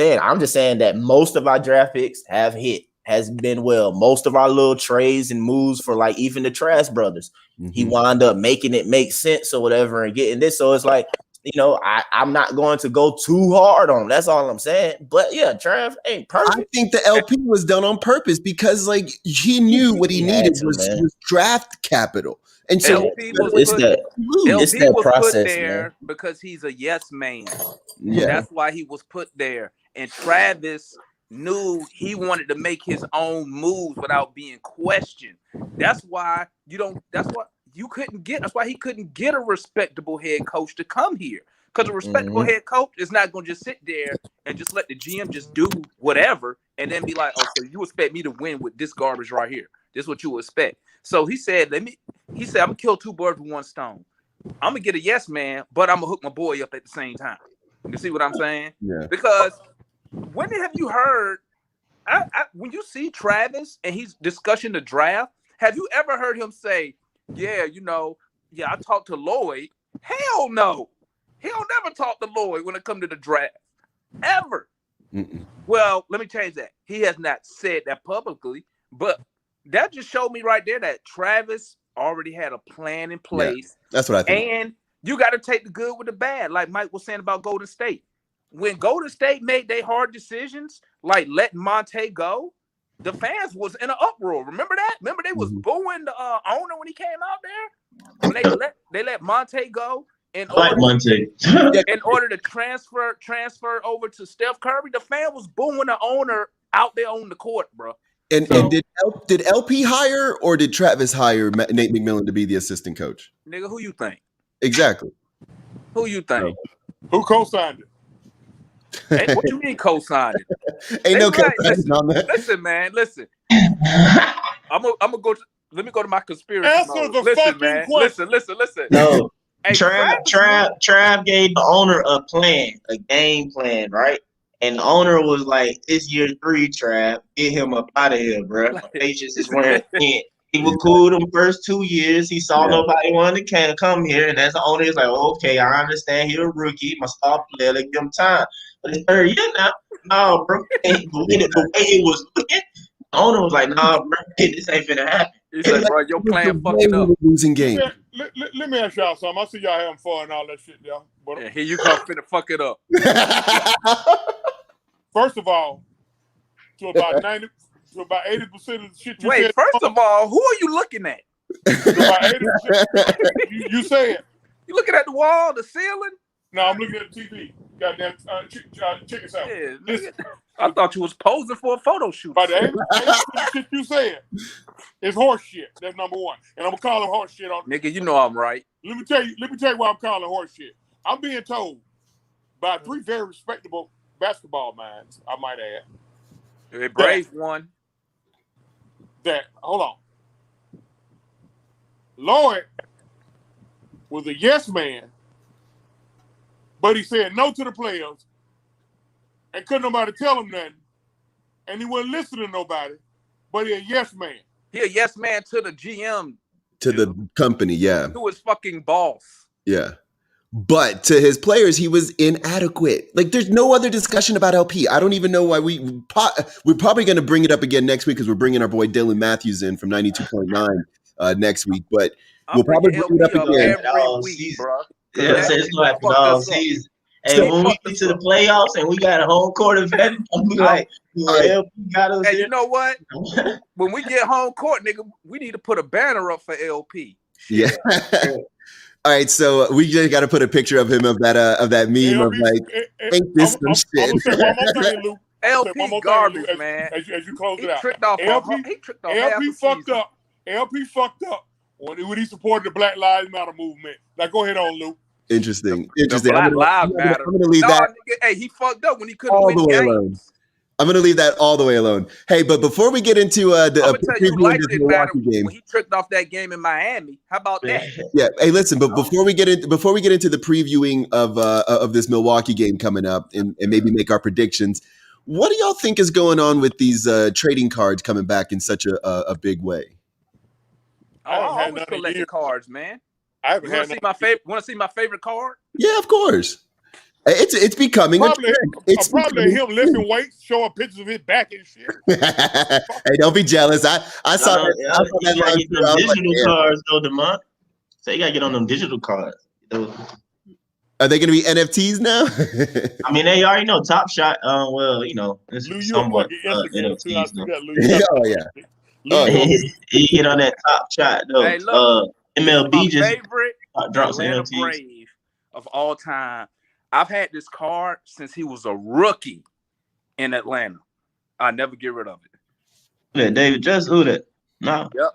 saying that most of our draft picks have hit. Has been well. Most of our little trades and moves for like even the Trash Brothers, he wound up making it make sense or whatever and getting this. So it's like, I'm not going to go too hard on him. That's all I'm saying. But yeah, Trav ain't perfect. I think the LP was done on purpose because like he knew what he needed was draft capital. And so LP was put there because he's a yes man. Yeah. That's why he was put there. And Travis knew he wanted to make his own moves without being questioned. That's why he couldn't get a respectable head coach to come here. Because a respectable head coach is not going to just sit there and just let the GM just do whatever and then be like, oh, so you expect me to win with this garbage right here. This is what you expect. So he said, I'm gonna kill two birds with one stone. I'm gonna get a yes man, but I'm gonna hook my boy up at the same time. You see what I'm saying? Yeah. Because when have you heard when you see Travis and he's discussing the draft, have you ever heard him say, I talked to Lloyd? Hell no. He'll never talk to Lloyd when it comes to the draft. Ever. Mm-mm. Well, let me change that. He has not said that publicly, but that just showed me right there that Travis already had a plan in place. Yeah, that's what I think. And you got to take the good with the bad, like Mike was saying about Golden State. When Golden State made their hard decisions, like letting Monte go, the fans was in an uproar. Remember that? Remember they was booing the owner when he came out there? When they let Monte go in order to transfer over to Steph Curry, the fan was booing the owner out there on the court, bro. And did LP hire or did Travis hire Nate McMillan to be the assistant coach? Nigga, who you think? Exactly. Who you think? Who co-signed it? Hey, what you mean co-signed it? Ain't no listen, on that. listen, man, listen. I'm gonna go. Let me go to my conspiracy Answer mode. the Listen, fucking man. question. Listen. No, Hey, Trav gave the owner a plan, a game plan, right? And the owner was like, "This year 3, Trav, get him up out of here, bro. My patience is wearing thin." He was cool them first 2 years. He saw nobody wanted to come here, and as the owner, he's like, "Okay, I understand. He's a rookie, my star player. Let's give him time." But it's 3rd year now. No, bro. The way it was looking, the owner was like, "Nah, bro, this ain't finna happen." He said, "Bro, your plan fucking up." Losing game. Let me ask y'all something. I see y'all having fun and all that shit, y'all. But Here you come, finna fuck it up. first of all, to about 80% of the shit you Wait, said. first of all, who are you looking at? To about 80%, you said. You looking at the wall, the ceiling? No, I'm looking at the TV. Goddamn chicken sandwich. Yeah, I thought you was posing for a photo shoot. By the 80% of shit you said is horse shit. That's number one. And I'm gonna call him horse shit on. Nigga, you know I'm right. Let me tell you why I'm calling horse shit. I'm being told by 3 very respectable basketball minds, I might add. Hey, Braves won. Hold on. Lloyd was a yes man, but he said no to the players and couldn't nobody tell him nothing. And he wouldn't listen to nobody, but he a yes man. He a yes man to the GM. To the company, yeah. To his fucking boss. Yeah. But to his players, he was inadequate. Like, there's no other discussion about LP. I don't even know why we're probably going to bring it up again next week because we're bringing our boy Dylan Matthews in from 92.9 next week. But we'll probably bring it up again. Every week, bro. Yeah, it's like all season. Hey, when we get to the playoffs and we got a home court advantage, I'm like, LP got us. And you know what? When we get home court, nigga, we need to put a banner up for LP. Yeah. All right, so we just got to put a picture of him of that meme of like, ain't this some shit? I'm gonna say one more thing, Luke. LP garbage, man. As you close it out, he tricked off LP fucked up. LP fucked up when he supported the Black Lives Matter movement. Like, go ahead on, Luke. Interesting. Black Lives Matter. I'm gonna leave that. Nigga, hey, he fucked up when he couldn't win games. Alone. I'm going to leave that all the way alone. Hey, but before we get into preview of this Milwaukee game, when he tricked off that game in Miami, how about that? Yeah. Hey, listen. But before we get into the previewing of this Milwaukee game coming up and maybe make our predictions, what do y'all think is going on with these trading cards coming back in such a big way? I always collect the cards, man. I haven't Want to see my favorite card? Yeah, of course. It's becoming probably him lifting weights, showing pictures of his back and shit. Hey, don't be jealous. I saw that. Digital cards though, DeMont. So you gotta get on them digital cards. Are they going to be NFTs now? I mean, they already know Top Shot. Well, you know, it's somewhat NFTs. Oh yeah. You get on that Top Shot though. Hey, look, MLB just favorite drops Atlanta NFTs. Brave of all time. I've had this card since he was a rookie in Atlanta. I never get rid of it. Yeah, David Just, who that? No. Yep.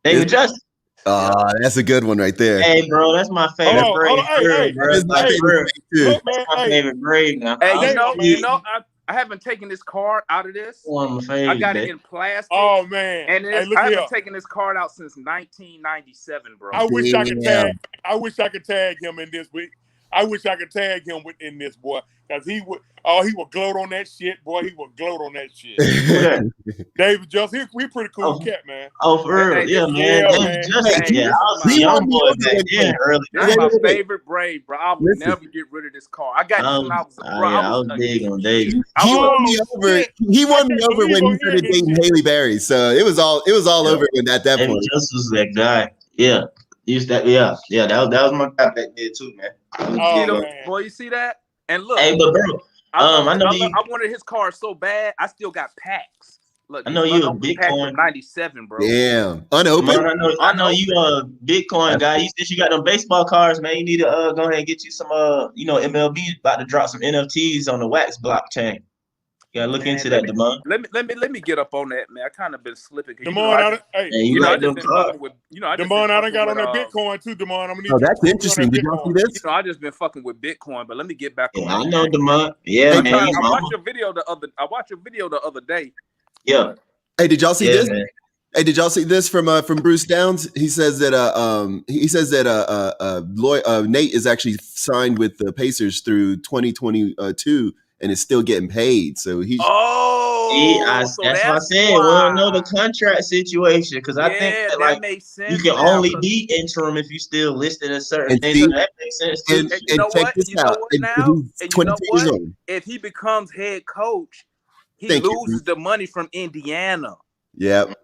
David Just. Oh, that's a good one right there. Hey, bro, that's my favorite Brave. That's my favorite Brave now. Hey, you know, I haven't taken this card out of this. One of my favorites. I got it in plastic. Oh man! And I haven't taken this card out since 1997, bro. I wish I could tag him in this week. I wish I could tag him in this, boy, because he would gloat on that shit, boy. He would gloat on that shit. David Just, we pretty cool cat, man. Oh, for real, yeah, man. David Just, I was a young boy back then, early. This is my favorite Brave, bro. I would never get rid of this card. I got this when I was a bro. I was big on David. He won me over when he started dating Haley Berry. So it was all over at that point. David Just was that guy. Yeah. That was my guy back there too, man. Boy, you see that? And look, hey, but bro, I wanted his car so bad. I still got packs. Look, I know you a Bitcoin 97, bro. Damn, unopened. I know you a Bitcoin guy. You said you got them baseball cards, man. You need to go ahead and get you some MLB about to drop some NFTs on the Wax blockchain. You gotta look Man, into that, Demond. let me get up on that, man. I kind of been slipping. Hey, you I like just them been cars? fucking with, I just Demond, been I done fucking got with, on that Bitcoin too, Demond. I'm gonna need Oh, you that's to interesting. Did y'all see this? I just been fucking with Bitcoin. But let me get back on Yeah, I that. know Demond. Yeah, Hey, man. I watched your video the other day. Yeah. Hey, did y'all see Yeah, this? man. Hey, did y'all see this from Bruce Downs? He says that Nate is actually signed with the Pacers through 2022 and is still getting paid. So he's That's what I said. We don't know the contract situation because I think that like makes sense. you can only be interim if you still listed a certain And thing. Steve- So that makes sense too. and check this out. He's 22 years old. If he becomes head coach, he Thank you. loses the money from Indiana. Yep.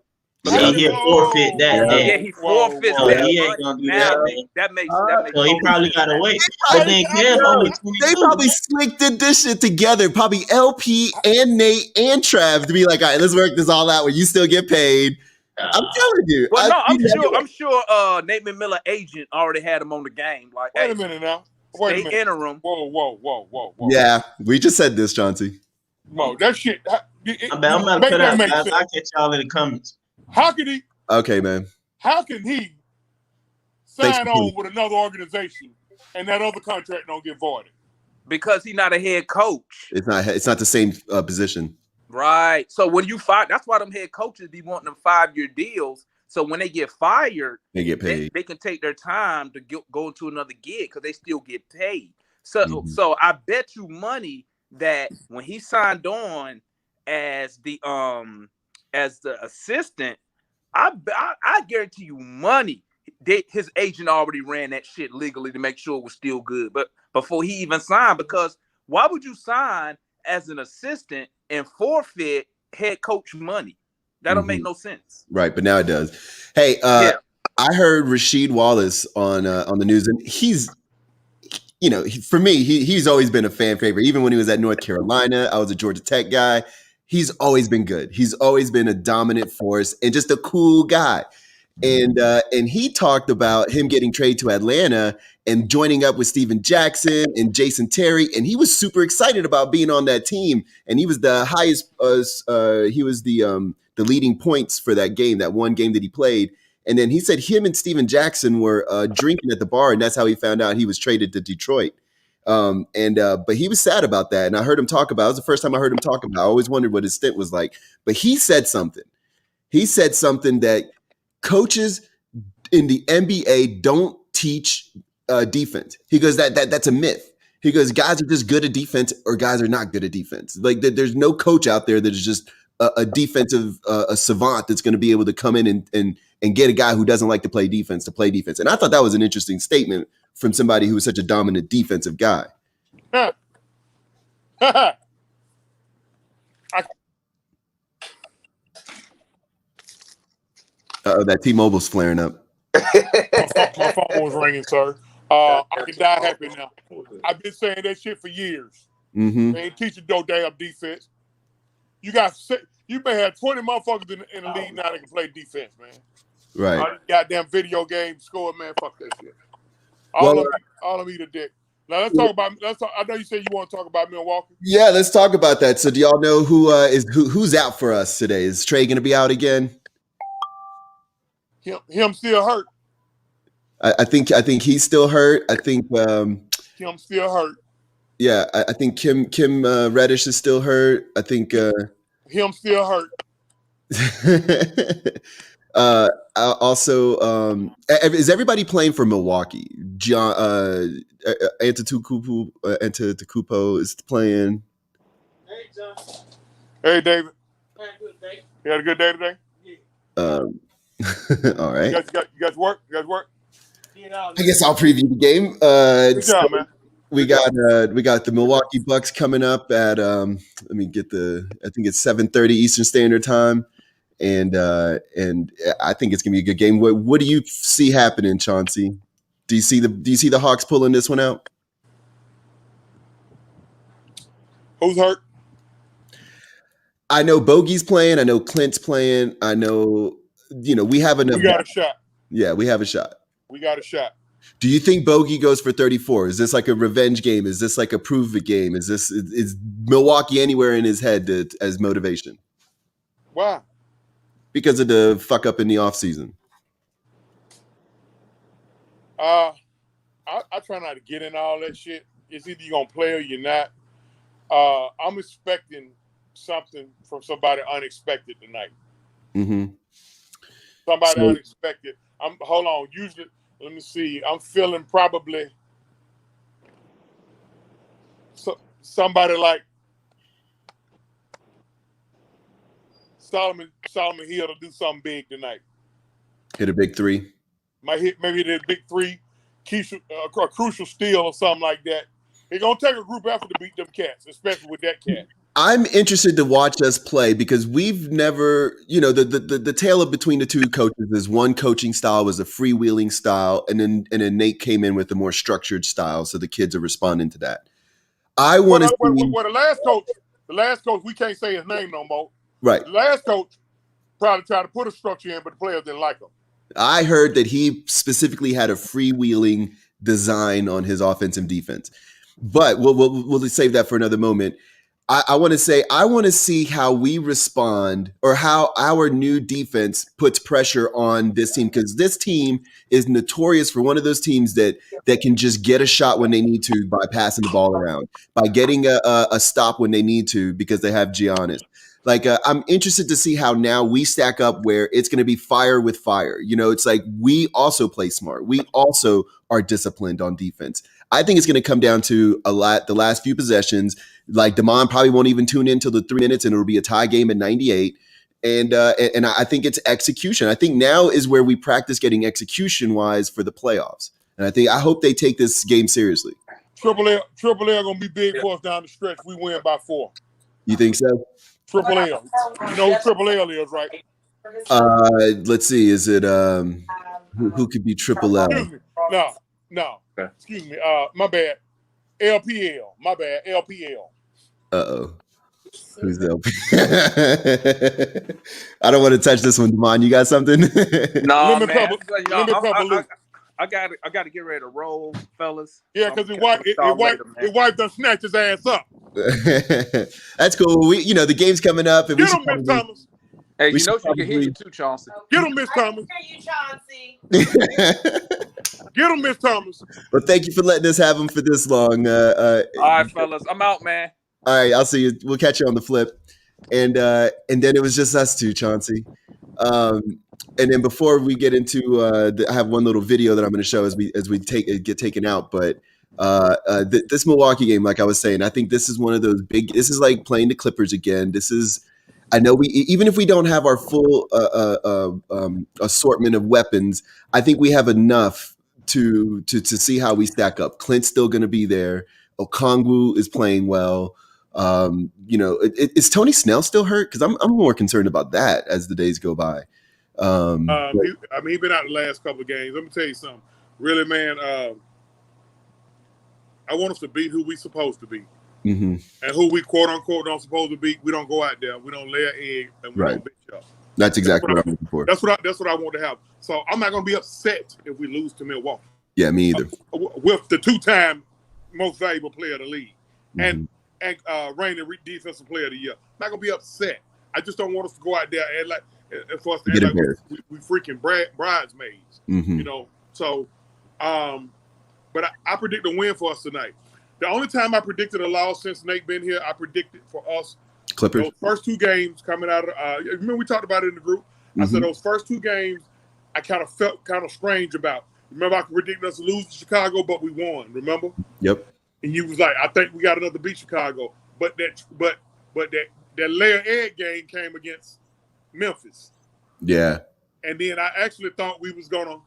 So he'll forfeit that. Yeah. Yeah, he forfeits So that he ain't money. gonna do Now that, man. that makes So he probably total gotta sense. wait. But then Cam only 22. They probably slick did this shit together. Probably LP and Nate and Trav to be like, all right, let's work this all out where you still get paid. I'm telling you. Well, no, I'm sure Nate McMillan agent already had him on the game. Like, Wait a minute now. Wait a minute. Interim. Whoa. Yeah, we just said this, Chauncey. Whoa, that shit. I'm about to put out, guys. I'll catch y'all in the comments. How could he? Okay, man. How can he sign on with another organization and that other contract don't get voided? Because he's not a head coach. It's not the same position. Right. So when you fire, that's why them head coaches be wanting them 5-year deals. So when they get fired, they get paid. They can take their time to go into another gig because they still get paid. So I bet you money that when he signed on as the assistant, I guarantee you money. His agent already ran that shit legally to make sure it was still good. But before he even signed, because why would you sign as an assistant and forfeit head coach money? That don't make no sense. Right, but now it does. Hey, I heard Rasheed Wallace on the news, and he's, for me, he's always been a fan favorite. Even when he was at North Carolina, I was a Georgia Tech guy. He's always been good. He's always been a dominant force and just a cool guy. And he talked about him getting traded to Atlanta and joining up with Steven Jackson and Jason Terry, and he was super excited about being on that team. And he was the highest. He was the leading points for that game, that one game that he played. And then he said him and Steven Jackson were drinking at the bar, and that's how he found out he was traded to Detroit. But he was sad about that, and I heard him talk about it. It was the first time I heard him talk about it. I always wondered what his stint was like. But he said something. He said something that coaches in the NBA don't teach defense. He goes, that's a myth. He goes, guys are just good at defense or guys are not good at defense. Like there's no coach out there that is just a defensive a savant that's going to be able to come in and get a guy who doesn't like to play defense to play defense. And I thought that was an interesting statement from somebody who was such a dominant defensive guy. That T-Mobile's flaring up. My phone was ringing, sir. I can die happy now. I've been saying that shit for years. They ain't teaching no damn defense. You may have 20 motherfuckers in the league now that can play defense, man. Right. All these goddamn video game score, man. Fuck that shit. All of them eat a dick. Now let's talk about. I know you said you want to talk about Milwaukee. Yeah, let's talk about that. So, do y'all know who's out for us today? Is Trey going to be out again? Him still hurt. I think he's still hurt. I think Him still hurt. Yeah, I think Kim Reddish is still hurt. I think him still hurt. Also, is everybody playing for Milwaukee? John Antetokounmpo is playing. Hey, John. Hey, David. You had a good day today? All right. You guys work? I guess I'll preview the game. Good job, man. We got the Milwaukee Bucks coming up at let me get I think it's 7:30 Eastern Standard Time, and I think it's gonna be a good game. What do you see happening, Chauncey? Do you see the Hawks pulling this one out? Who's hurt? I know Bogey's playing. I know Clint's playing. I know we have enough. We got a shot. Yeah, we have a shot. We got a shot. Do you think Bogey goes for 34? Is this like a revenge game? Is this like a prove it game? Is Milwaukee anywhere in his head as motivation? Why? Because of the fuck up in the offseason. I try not to get in all that shit. It's either you're gonna play or you're not. I'm expecting something from somebody unexpected tonight. Mm-hmm. Somebody unexpected. Hold on. Usually, let me see. I'm feeling probably somebody like Solomon Hill to do something big tonight. Hit a big three. Might hit maybe the big three, a crucial steal or something like that. It's gonna take a group effort to beat them cats, especially with that cat. I'm interested to watch us play because we've never, the tale of between the two coaches is one coaching style was a freewheeling style, and then Nate came in with a more structured style, so the kids are responding to that. I want to see. The last coach, we can't say his name no more. Right. The last coach probably tried to put a structure in, but the players didn't like him. I heard that he specifically had a freewheeling design on his offense and defense, but we'll save that for another moment. I want to see how we respond or how our new defense puts pressure on this team, because this team is notorious for one of those teams that can just get a shot when they need to by passing the ball around, by getting a stop when they need to because they have Giannis. I'm interested to see how now we stack up where it's going to be fire with fire. It's like we also play smart. We also are disciplined on defense. I think it's going to come down to the last few possessions. Like Damon probably won't even tune in till the 3 minutes, and it'll be a tie game at 98. And I think it's execution. I think now is where we practice getting execution wise for the playoffs. And I hope they take this game seriously. Triple L gonna be big for us down the stretch. We win by 4. You think so? Triple L. You know who Triple L is, right? Let's see. Is it who could be Triple L? Excuse me. No. Excuse me. My bad. LPL. My bad. LPL. Uh-oh. Who's LP? I don't want to touch this one, Damon. You got something? No, man. I got to get ready to roll, fellas. Yeah, because his wife done snatched his ass up. That's cool. We, the game's coming up, and get him, Miss Thomas. Hey, she can hear you too, Chauncey. Get him, Miss Thomas. You, Chauncey. Get him, Miss Thomas. Well, thank you for letting us have him for this long. All right, fellas, I'm out, man. All right, I'll see you. We'll catch you on the flip. And then it was just us two, Chauncey. And then before we get into, I have one little video that I'm going to show as we get taken out. But this Milwaukee game, like I was saying, I think this is one of those big. This is like playing the Clippers again. This is. I know even if we don't have our full assortment of weapons, I think we have enough to see how we stack up. Clint's still going to be there. Okongwu is playing well. Is Tony Snell still hurt? Because I'm more concerned about that as the days go by. He's been out the last couple of games. Let me tell you something. Really, man, I want us to be who we supposed to be. Mm-hmm. And who we quote unquote don't supposed to be. We don't go out there. We don't lay an egg, and we don't bitch up. That's exactly what I'm looking for. That's what I want to have. So I'm not going to be upset if we lose to Milwaukee. Yeah, me either. With the 2-time most valuable player of the league, and reigning defensive player of the year, I'm not going to be upset. I just don't want us to go out there and for us to act like we freaking bridesmaids. Mm-hmm. So, but I predict a win for us tonight. The only time I predicted a loss since Nate been here, I predicted for us Clippers. Those first 2 games coming out of remember we talked about it in the group. Mm-hmm. I said those first 2 games I kind of felt kind of strange about. Remember I predicted us to lose to Chicago, but we won. Remember? Yep. And you was like, I think we got another beat Chicago, but that layer egg game came against Memphis. Yeah. And then I actually thought we was gonna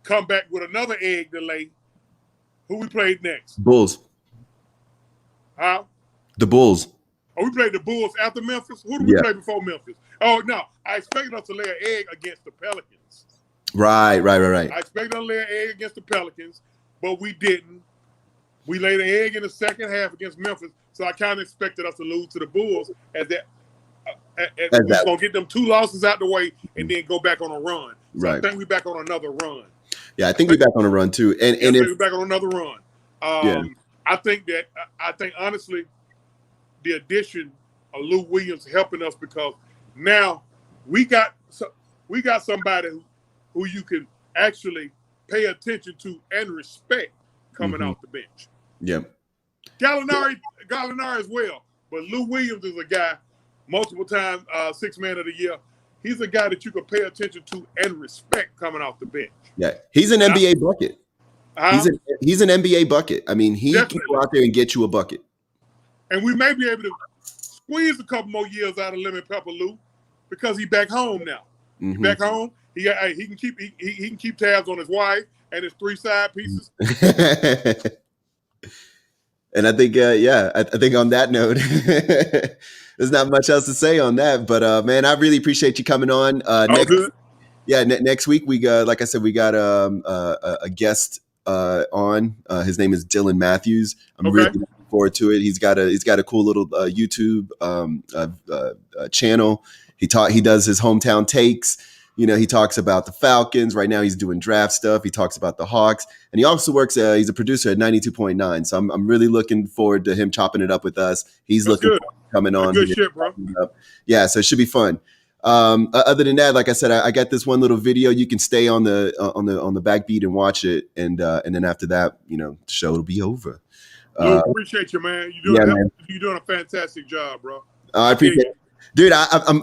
come back with another egg delay. Who we played next? Bulls. Huh? The Bulls. Oh, we played the Bulls after Memphis? Who did we play before Memphis? Oh, no. I expected us to lay an egg against the Pelicans. Right. I expected us to lay an egg against the Pelicans, but we didn't. We laid an egg in the second half against Memphis, so I kind of expected us to lose to the Bulls as we're going to get them 2 losses out the way and then go back on a run. So I think we're back on another run. Yeah, I think we're back on a run too. And we're back on another run. I think honestly, the addition of Lou Williams helping us because now we got somebody who you can actually pay attention to and respect coming off the bench. Yep. Gallinari as well, but Lou Williams is a guy, multiple times sixth man of the year. He's a guy that you can pay attention to and respect coming off the bench. Yeah, he's an NBA bucket. He's an NBA bucket. I mean, he can go out there and get you a bucket. And we may be able to squeeze a couple more years out of Lemon Pepper Lou because he's back home now. He's back home. He can keep tabs on his wife and his 3 side pieces. And I think, I think on that note, there's not much else to say on that. But man, I really appreciate you coming on. Next week we got, like I said, we got a guest on. His name is Dylan Matthews. I'm really looking forward to it. He's got a cool little YouTube channel. He does his hometown takes. You know, he talks about the Falcons. Right now he's doing draft stuff. He talks about the Hawks. And he also works, he's a producer at 92.9. So I'm really looking forward to him chopping it up with us. He's looking forward to coming on. Good shit, bro. Yeah, so it should be fun. Other than that, like I said, I got this one little video. You can stay on the backbeat and watch it. And then after that, you know, the show will be over. Appreciate you, man. You're doing a fantastic job, bro. I appreciate it. Dude,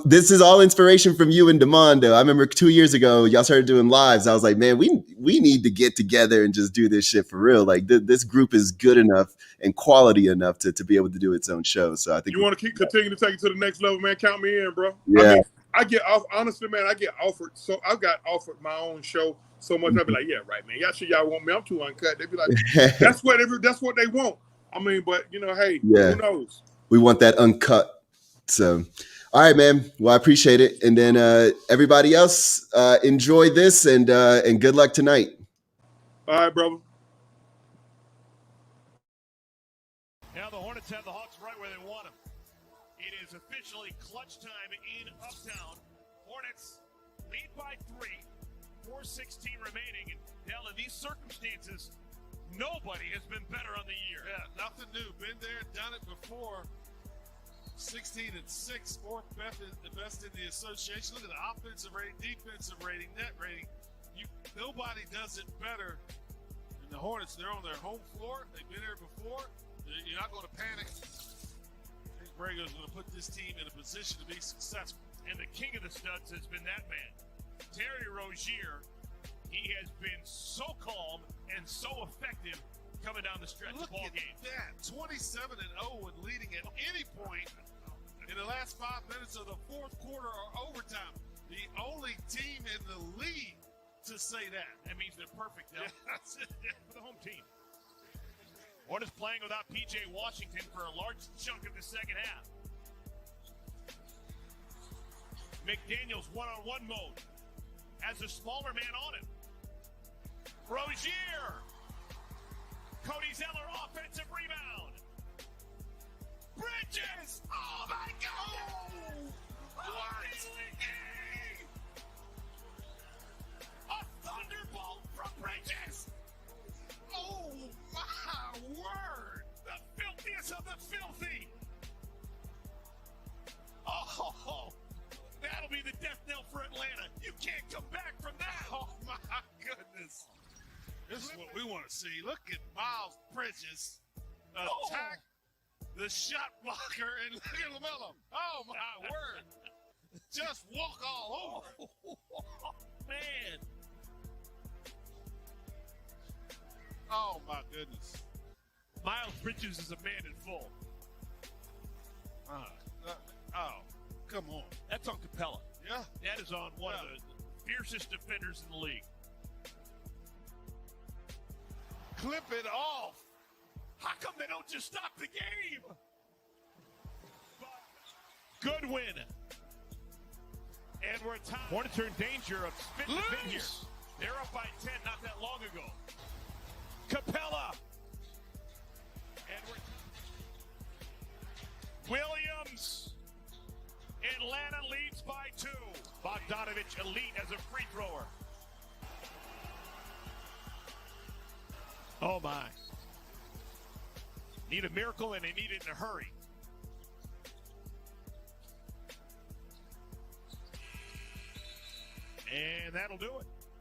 this is all inspiration from you and Demondo. I remember 2 years ago, y'all started doing lives. I was like, man, we need to get together and just do this shit for real. Like this group is good enough and quality enough to be able to do its own show. So I think you want to continue to take it to the next level, man. Count me in, bro. Yeah. I get honestly, man. I get offered. So I've got offered my own show so much. I'll be like, yeah, right, man. Y'all sure y'all want me? I'm too uncut. They be like, that's what they want. I mean, but you know, hey, who knows? We want that uncut. So, all right, man. Well, I appreciate it. And then everybody else, enjoy this and good luck tonight. All right, brother. Now the Hornets have the Hawks right where they want them. It is officially clutch time in Uptown. Hornets lead by 3. 4:16 remaining. And now in these circumstances, nobody has been better on the year. Yeah, nothing new. Been there, done it before. 16-6, 4th best in the association. Look at the offensive rating, defensive rating, net rating. Nobody does it better than the Hornets. They're on their home floor. They've been there before. You're not going to panic. I think Brago's going to put this team in a position to be successful. And the king of the studs has been that man, Terry Rozier. He has been so calm and so effective coming down the stretch of ball game. Look at that, 27-0 and leading at any point in the last 5 minutes of the 4th quarter or overtime. The only team in the league to say that. That means they're perfect now. For the home team. Hornets playing without P.J. Washington for a large chunk of the second half. McDaniels one-on-one mode. Has a smaller man on him. Rozier. Cody Zeller, offensive rebound. Bridges! Oh my God! What is the game? A thunderbolt from Bridges! Oh my word! The filthiest of the filthy! Oh, that'll be the death knell for Atlanta. You can't come back from that. Oh my goodness. This is what we want to see. Look at Miles Bridges attack the shot blocker and look at LaMelo. Oh my word. Just walk all over. Man. Oh my goodness. Miles Bridges is a man in full. Come on. That's on Capella. Yeah. That is on one of the fiercest defenders in the league. Clip it off. How come they don't just stop the game? Good win. And we're tied. Hornets are in danger of spitting the bin here. They're up by 10 not that long ago. Capella. And Williams. Atlanta leads by 2. Bogdanovich elite as a free thrower. Oh, my. Need a miracle, and they need it in a hurry. And that'll do it.